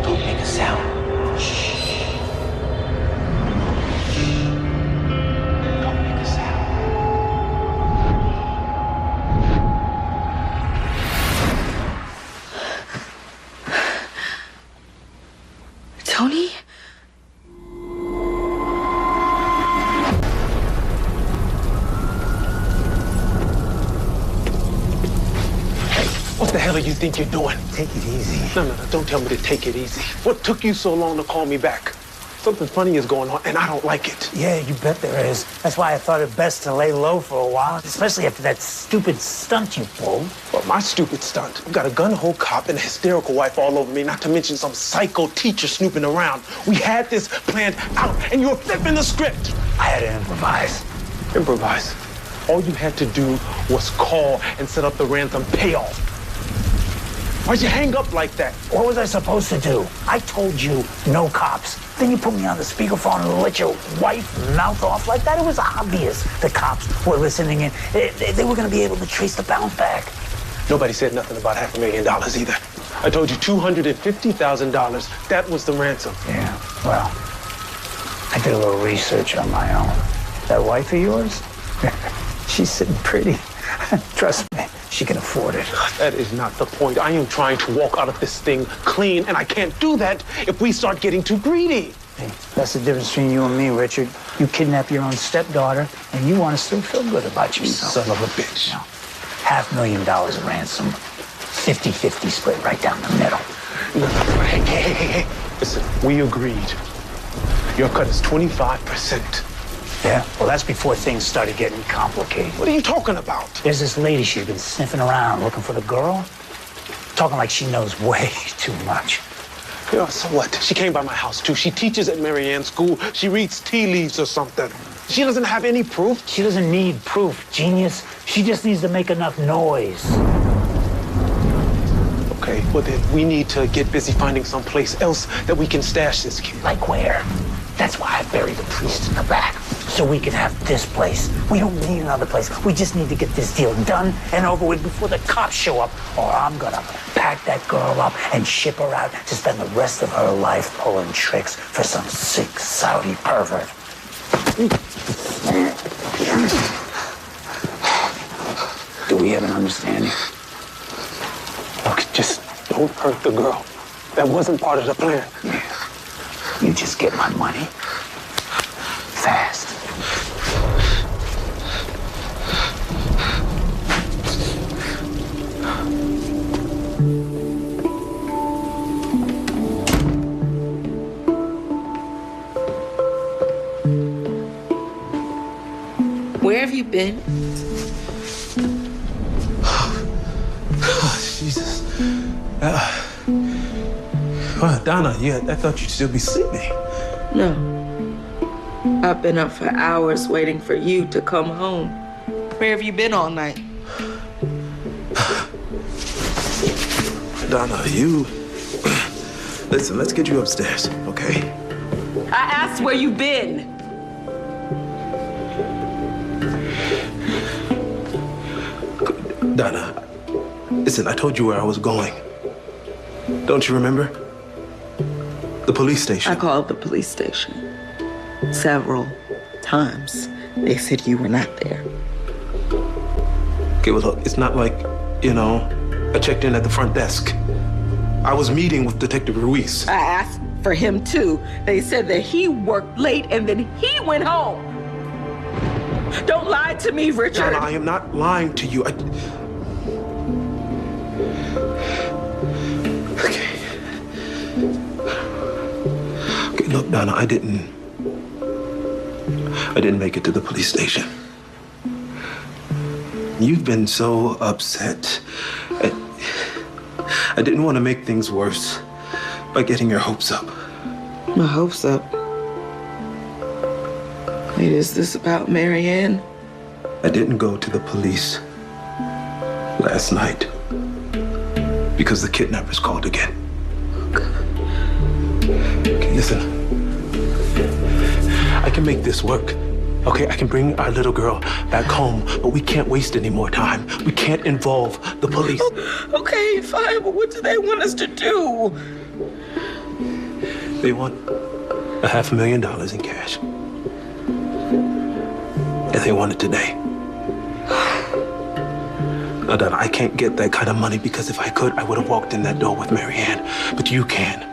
Don't make a sound. Shh. Don't make a sound. Tony? What the hell do you think you're doing? Take it easy. No, don't tell me to take it easy. What took you so long to call me back? Something funny is going on, and I don't like it. Yeah, you bet there is. That's why I thought it best to lay low for a while, especially after that stupid stunt you pulled. Well, my stupid stunt. I've got a gun-ho cop and a hysterical wife all over me, not to mention some psycho teacher snooping around. We had this planned out, and you were flipping the script. I had to improvise. Improvise? All you had to do was call and set up the ransom payoff. Why'd you hang up like that? What was I supposed to do? I told you no cops. Then you put me on the speakerphone and let your wife mouth off like that. It was obvious the cops were listening in. They were going to be able to trace the bounce back. Nobody said nothing about $500,000 either. I told you $250,000. That was the ransom. Yeah, well, I did a little research on my own. That wife of yours? She's sitting pretty. Trust me, she can afford it. That is not the point. I am trying to walk out of this thing clean, and I can't do that if we start getting too greedy. Hey, that's the difference between you and me, Richard. You kidnap your own stepdaughter, and you want to still feel good about yourself. Son of a bitch. You know, $500,000 ransom, 50-50 split right down the middle. Hey. Listen, we agreed. Your cut is 25%. Yeah? Well, that's before things started getting complicated. What are you talking about? There's this lady she's been sniffing around looking for the girl. Talking like she knows way too much. Yeah, so what? She came by my house, too. She teaches at Marianne School. She reads tea leaves or something. She doesn't have any proof. She doesn't need proof, genius. She just needs to make enough noise. Okay, well then we need to get busy finding someplace else that we can stash this kid. Like where? That's why I buried the priest in the back. So we can have this place. We don't need another place. We just need to get this deal done and over with before the cops show up, or I'm gonna pack that girl up and ship her out to spend the rest of her life pulling tricks for some sick Saudi pervert. Do we have an understanding? Look, just don't hurt the girl. That wasn't part of the plan. Yeah. You just get my money fast. Where have you been? Oh, Jesus. What, Donna? Yeah, I thought you'd still be sleeping. No. I've been up for hours waiting for you to come home. Where have you been all night? Donna, you... Listen, let's get you upstairs, okay? I asked where you been. Donna, listen, I told you where I was going. Don't you remember? The police station. I called the police station several times. They said you were not there. Okay, well, look, it's not like, you know, I checked in at the front desk. I was meeting with Detective Ruiz. I asked for him too. They said that he worked late and then he went home. Don't lie to me, Richard. Donna, I am not lying to you. Okay, look, Donna, I didn't make it to the police station. You've been so upset. I didn't want to make things worse by getting your hopes up. My hopes up? Wait, is this about Marianne? I didn't go to the police last night because the kidnappers called again. Okay, listen. I can make this work. Okay, I can bring our little girl back home, but we can't waste any more time. We can't involve the police. Okay, fine, but what do they want us to do? They want $500,000 in cash. And they want it today. Now, Donna, I can't get that kind of money because if I could, I would have walked in that door with Marianne. But you can.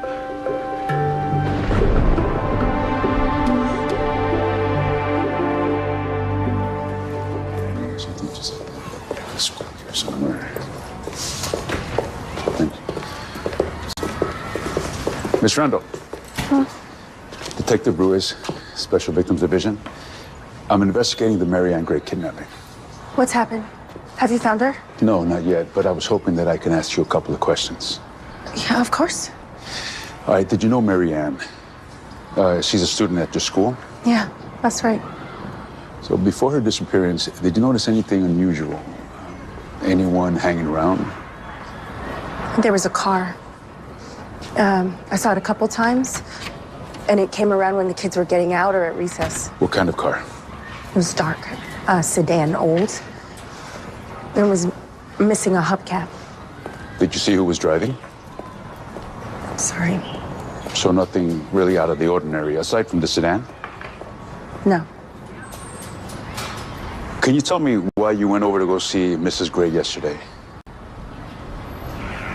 Miss Randall. Detective Ruiz, Special Victims Division. I'm investigating the Marianne Gray kidnapping. What's happened? Have you found her? No, not yet, but I was hoping that I can ask you a couple of questions. Yeah, of course. All right, did you know Marianne? She's a student at your school? Yeah, that's right. So before her disappearance, did you notice anything unusual? Anyone hanging around? There was a car. I saw it a couple times, and it came around when the kids were getting out or at recess. What kind of car? It was dark, sedan, old. It was missing a hubcap. Did you see who was driving? Sorry. So nothing really out of the ordinary, aside from the sedan? No. Can you tell me why you went over to go see Mrs. Gray yesterday?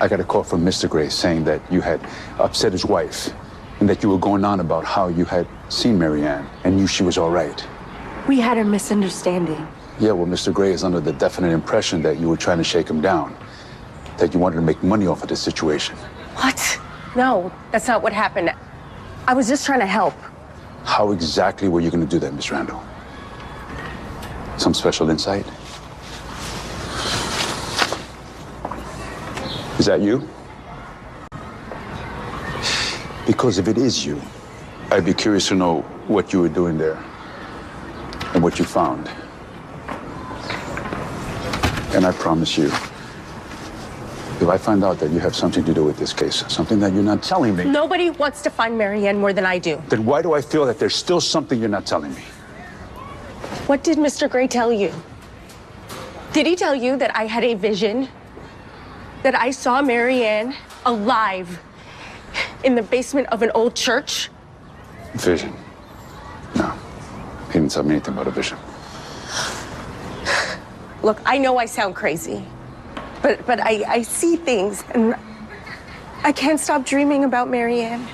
I got a call from Mr. Gray saying that you had upset his wife and that you were going on about how you had seen Marianne and knew she was all right. We had a misunderstanding. Yeah, well, Mr. Gray is under the definite impression that you were trying to shake him down, that you wanted to make money off of this situation. What? No, that's not what happened. I was just trying to help. How exactly were you going to do that, Miss Randall? Some special insight? Is that you? Because if it is you, I'd be curious to know what you were doing there and what you found. And I promise you, if I find out that you have something to do with this case, something that you're not telling me... Nobody wants to find Marianne more than I do. Then why do I feel that there's still something you're not telling me? What did Mr. Gray tell you? Did he tell you that I had a vision? That I saw Marianne alive in the basement of an old church? Vision? No. He didn't tell me anything about a vision. Look, I know I sound crazy, but I see things, and I can't stop dreaming about Marianne.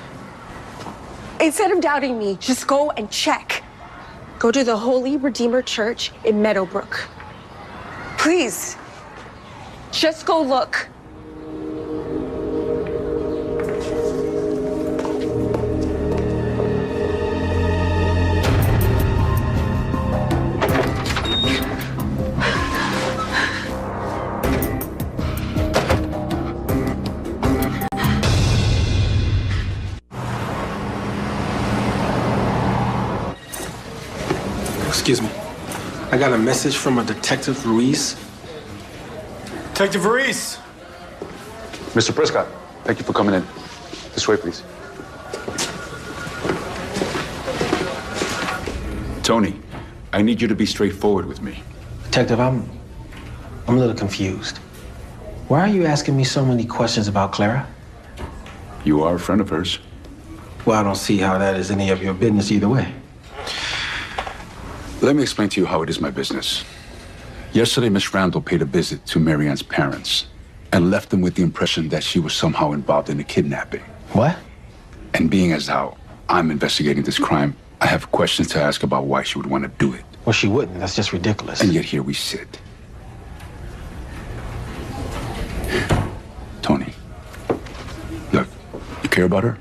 Instead of doubting me, just go and check. Go to the Holy Redeemer Church in Meadowbrook. Please, just go look. Excuse me. I got a message from a Detective Ruiz. Detective Ruiz! Mr. Prescott, thank you for coming in. This way, please. Tony, I need you to be straightforward with me. Detective, I'm a little confused. Why are you asking me so many questions about Clara? You are a friend of hers. Well, I don't see how that is any of your business either way. Let me explain to you how it is my business. Yesterday, Miss Randall paid a visit to Mary Ann's parents and left them with the impression that she was somehow involved in a kidnapping. What? And being as how I'm investigating this crime, I have questions to ask about why she would want to do it. Well, she wouldn't. That's just ridiculous. And yet here we sit. Tony, look, you care about her?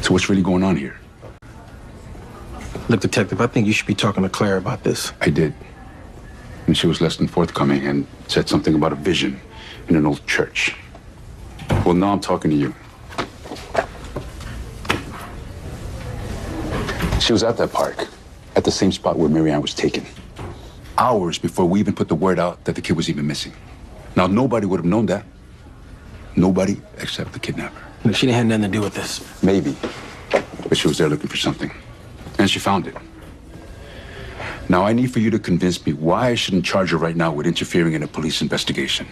So what's really going on here? Look, Detective, I think you should be talking to Clara about this. I did. And she was less than forthcoming and said something about a vision in an old church. Well, now I'm talking to you. She was at that park, at the same spot where Mary Ann was taken. Hours before we even put the word out that the kid was even missing. Now, nobody would have known that. Nobody except the kidnapper. Look, she didn't have nothing to do with this. Maybe. But she was there looking for something. And she found it. Now, I need for you to convince me why I shouldn't charge her right now with interfering in a police investigation.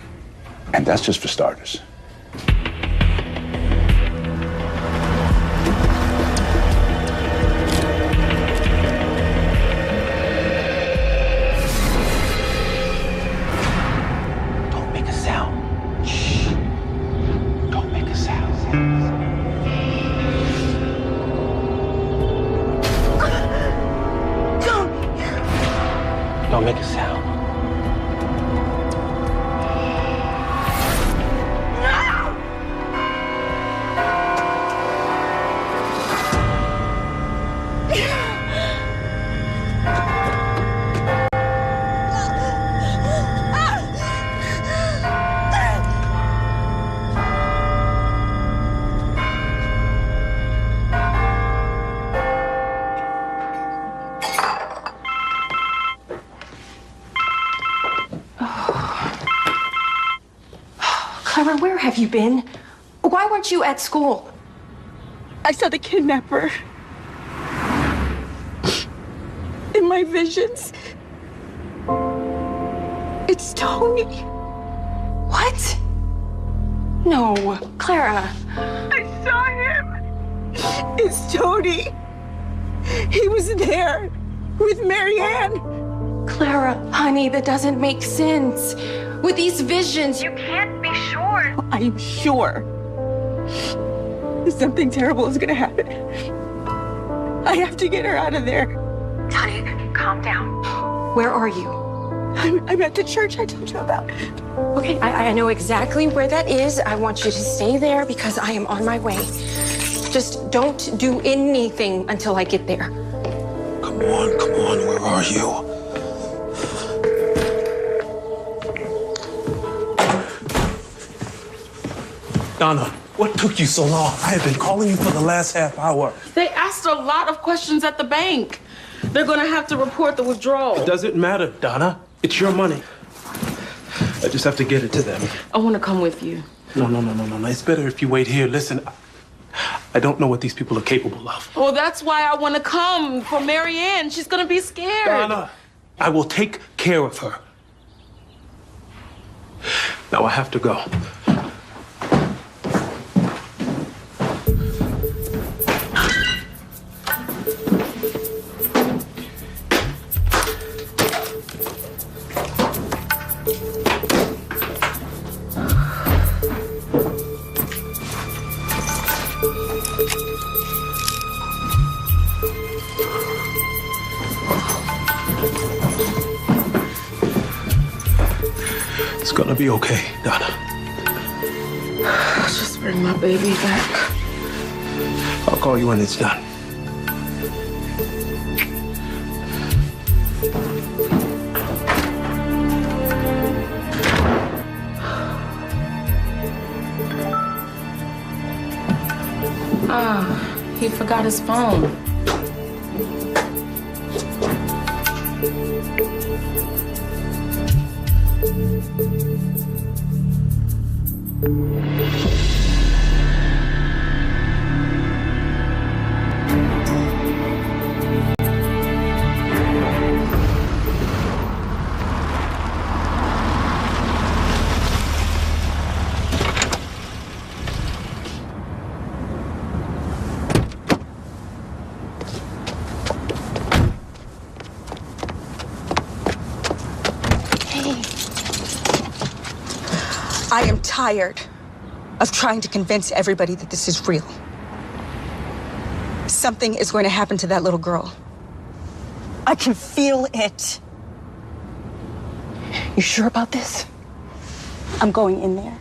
And that's just for starters. Don't make a sound. Shh. Don't make a sound. Don't make a sound. Clara, where have you been? Why weren't you at school? I saw the kidnapper. In my visions. It's Tony. What? No, Clara. I saw him. It's Tony. He was there with Mary Ann. Clara, honey, that doesn't make sense. With these visions, you can't be sure. I am sure. Something terrible is gonna happen. I have to get her out of there. Honey, calm down. Where are you? I'm at the church I told you about. Okay, I know exactly where that is. I want you to stay there because I am on my way. Just don't do anything until I get there. Come on, where are you? Donna, what took you so long? I have been calling you for the last half hour. They asked a lot of questions at the bank. They're gonna have to report the withdrawal. It doesn't matter, Donna. It's your money. I just have to get it to them. I wanna come with you. No. It's better if you wait here. Listen, I don't know what these people are capable of. Well, that's why I wanna come for Mary Ann. She's gonna be scared. Donna, I will take care of her. Now I have to go. It's gonna be okay, Donna. Just bring my baby back. I'll call you when it's done. He forgot his phone. I am tired of trying to convince everybody that this is real. Something is going to happen to that little girl. I can feel it. You sure about this? I'm going in there.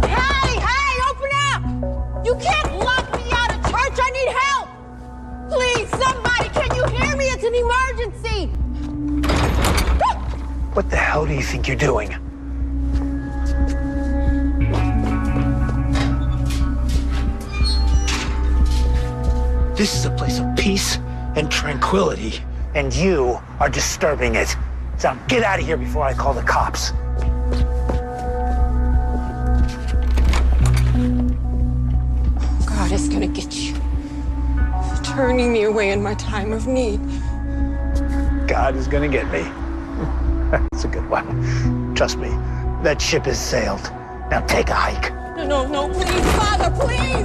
Hey, open up! You can't lock me out of church. I need help. Please, somebody, can you hear me? It's an emergency. What the hell do you think you're doing? This is a place of peace and tranquility, and you are disturbing it. So get out of here before I call the cops. God is gonna get you for turning me away in my time of need. God is gonna get me. That's a good one. Trust me, that ship has sailed. Now take a hike. No, please, Father, please! Please,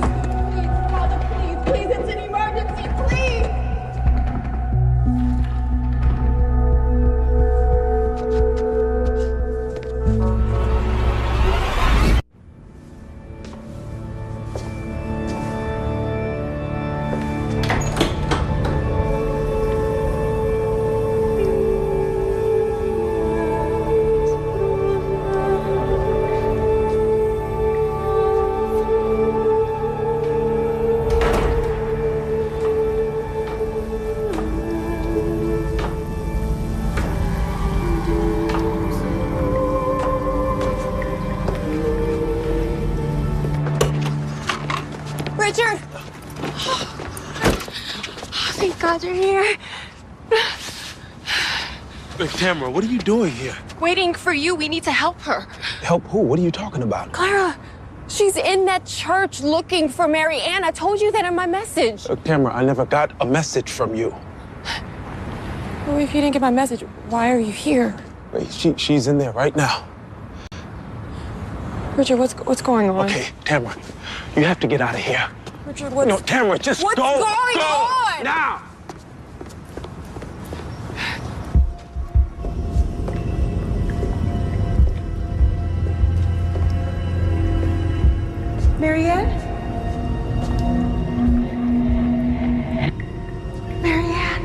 Father, please, it's an emergency, please! Richard! Oh, thank God you're here. Look, Tamara, what are you doing here? Waiting for you. We need to help her. Help who? What are you talking about? Clara, she's in that church looking for Mary Ann. I told you that in my message. Look, Tamara, I never got a message from you. Well, if you didn't get my message, why are you here? She's in there right now. Richard, what's going on? Okay, Tamara, you have to get out of here. Richard, what's... No, Tamara, just what's go. What's going on? Now! Mary Ann? Mary Ann?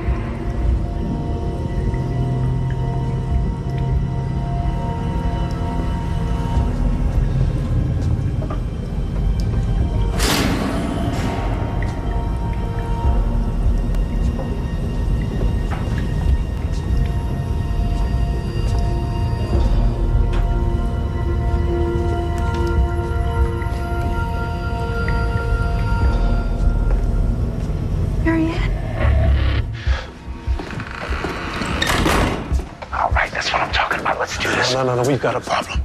No, we've got a problem.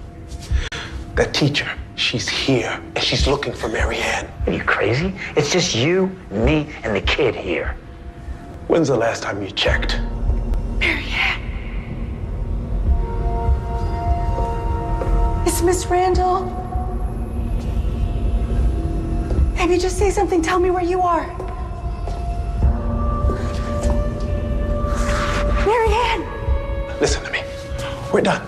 That teacher, she's here, and she's looking for Mary Ann. Are you crazy? It's just you, me, and the kid here. When's the last time you checked? Mary Ann. It's Miss Randall. Baby, just say something. Tell me where you are. Mary Ann! Listen to me. We're done.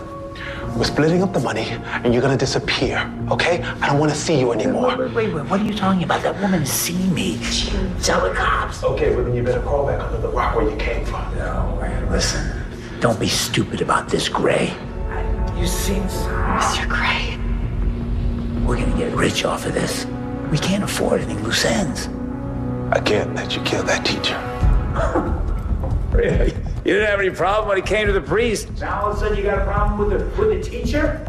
We're splitting up the money, and you're gonna disappear, okay? I don't want to see you anymore. Wait, what are you talking about? That woman has seen me. She'll tell the cops. Okay, well then you better crawl back under the rock where you came from. No, man, listen. Don't be stupid about this, Gray. You seem... Mr. Gray. We're gonna get rich off of this. We can't afford any loose ends. I can't let you kill that teacher. Really? You didn't have any problem when it came to the priest. Now all of a sudden you got a problem with the teacher?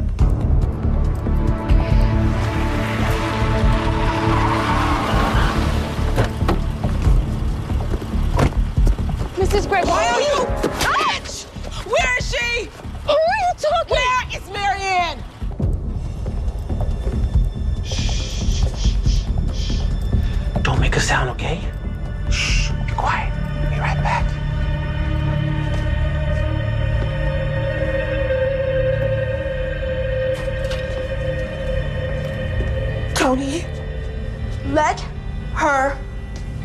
Mrs. Gray, why are you... Bitch! Where is she? Who are you talking? Where is Marianne? Don't make a sound, okay? Shh, be quiet. Be right back. Tony, let her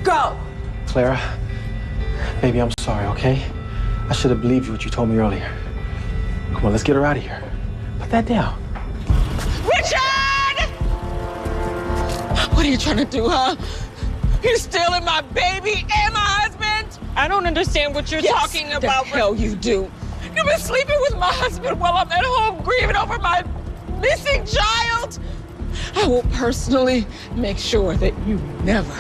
go. Clara, baby, I'm sorry, okay? I should have believed you what you told me earlier. Come on, let's get her out of here. Put that down. Richard! What are you trying to do, huh? You're stealing my baby and my husband? I don't understand what you're talking about. The hell you do. You've been sleeping with my husband while I'm at home grieving over my missing child. I will personally make sure that you never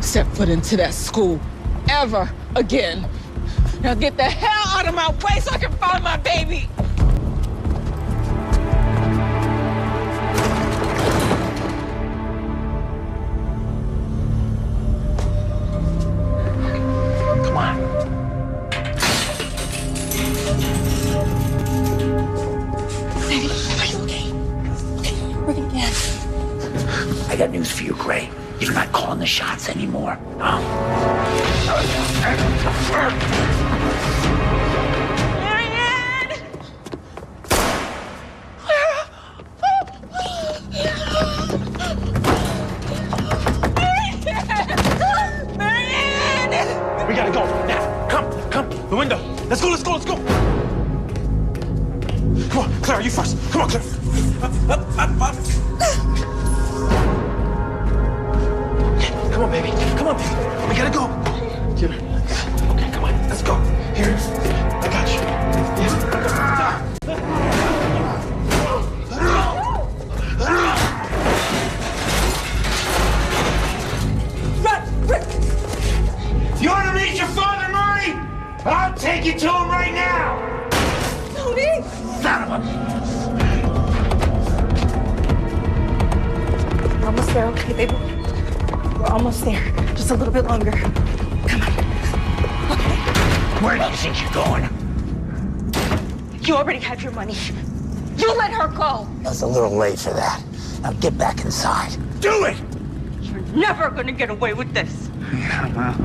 step foot into that school ever again. Now get the hell out of my way so I can find my baby. Come on. Baby, are you okay? Okay, we're gonna get. I got news for you, Gray. You're not calling the shots anymore. Marianne! Marianne! We gotta go now. Come. The window. Let's go. Come on, Clara, you first. Come on, Clara. Up. Come on, baby. We gotta go. Okay, come on. Let's go. Here. I got you. Run! You want to meet your father, Marty? I'll take you to him right now. Tony! Son of a... Almost there, okay, baby? We're almost there. Just a little bit longer. Come on. Okay. Where do you think you're going? You already have your money. You let her go. It's a little late for that. Now get back inside. Do it! You're never gonna get away with this. Yeah, well,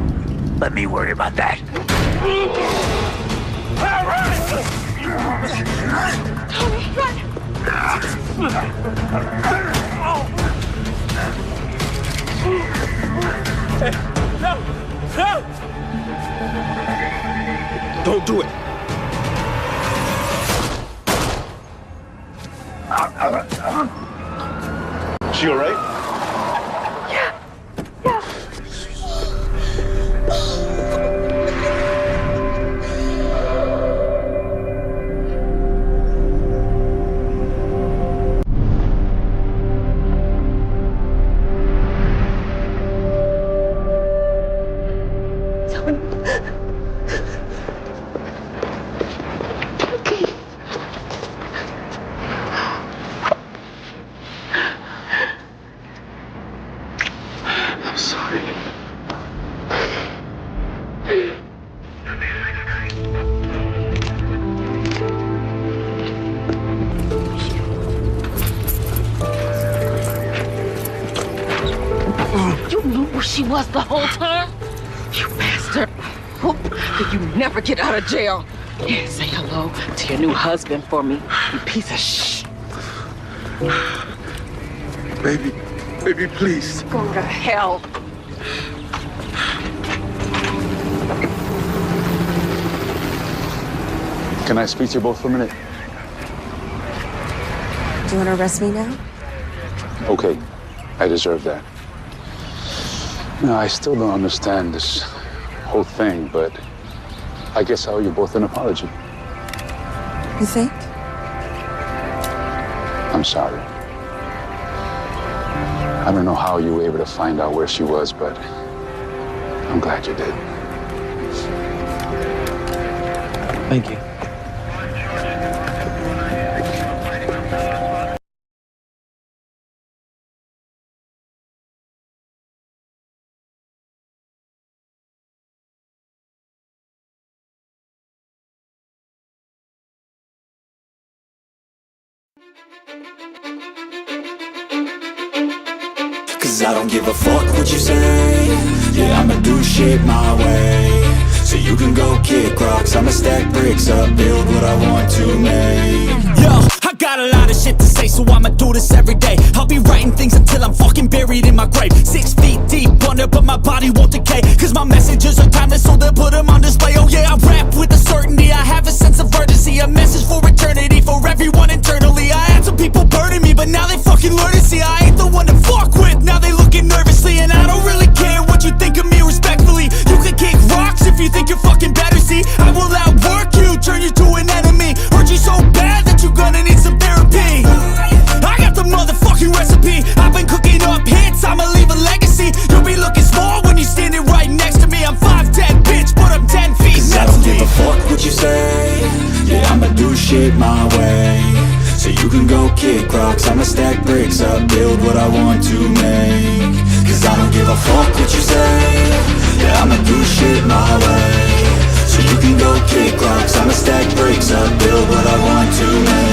let me worry about that. Tony, run! No! Don't do it. She all right? I'm sorry. You knew where she was the whole time? You bastard. Hope that you never get out of jail. Yeah, say hello to your new husband for me, you piece of shh. Baby, please. Go to hell. Can I speak to you both for a minute? Do you want to arrest me now? Okay, I deserve that. No, I still don't understand this whole thing, but I guess I owe you both an apology. You think? I'm sorry. I don't know how you were able to find out where she was, but I'm glad you did. Thank you. Cause I don't give a fuck what you say. Yeah, I'ma do shit my way. So you can go kick rocks, I'ma stack bricks up, build what I want to make. Yo, I got a lot of shit to say, so I'ma do this every day. I'll be writing things until I'm fucking buried in my grave. 6 feet deep under, but my body won't decay. Cause my messages are timeless, so they'll put them on display. Oh yeah, I rap with a certainty, I have a sense of urgency. A message for eternity, for everyone internally. I had some people burning me, but now they fucking learn to see I ain't the one to fuck with, now they looking nervously. And I don't really care what you think of me, respectfully. You can kick rocks if you think you're fucking better, see. I will outwork you, turn you to an enemy. Hurt you so bad that you're gonna need some therapy. I got the motherfucking recipe. I've been cooking up hits, I'ma leave a legacy. You'll be looking small when you're standing right next to me. I'm 5'10", bitch, but I'm 10 feet. Cause I don't give a fuck what you say. Yeah, I'ma do shit my way. So you can go kick rocks, I'ma stack bricks up, build what I want to make. Cause I don't give a fuck what you say. Yeah, I'ma do shit my way. So you can go kick rocks, I'ma stack bricks up, build what I want to make.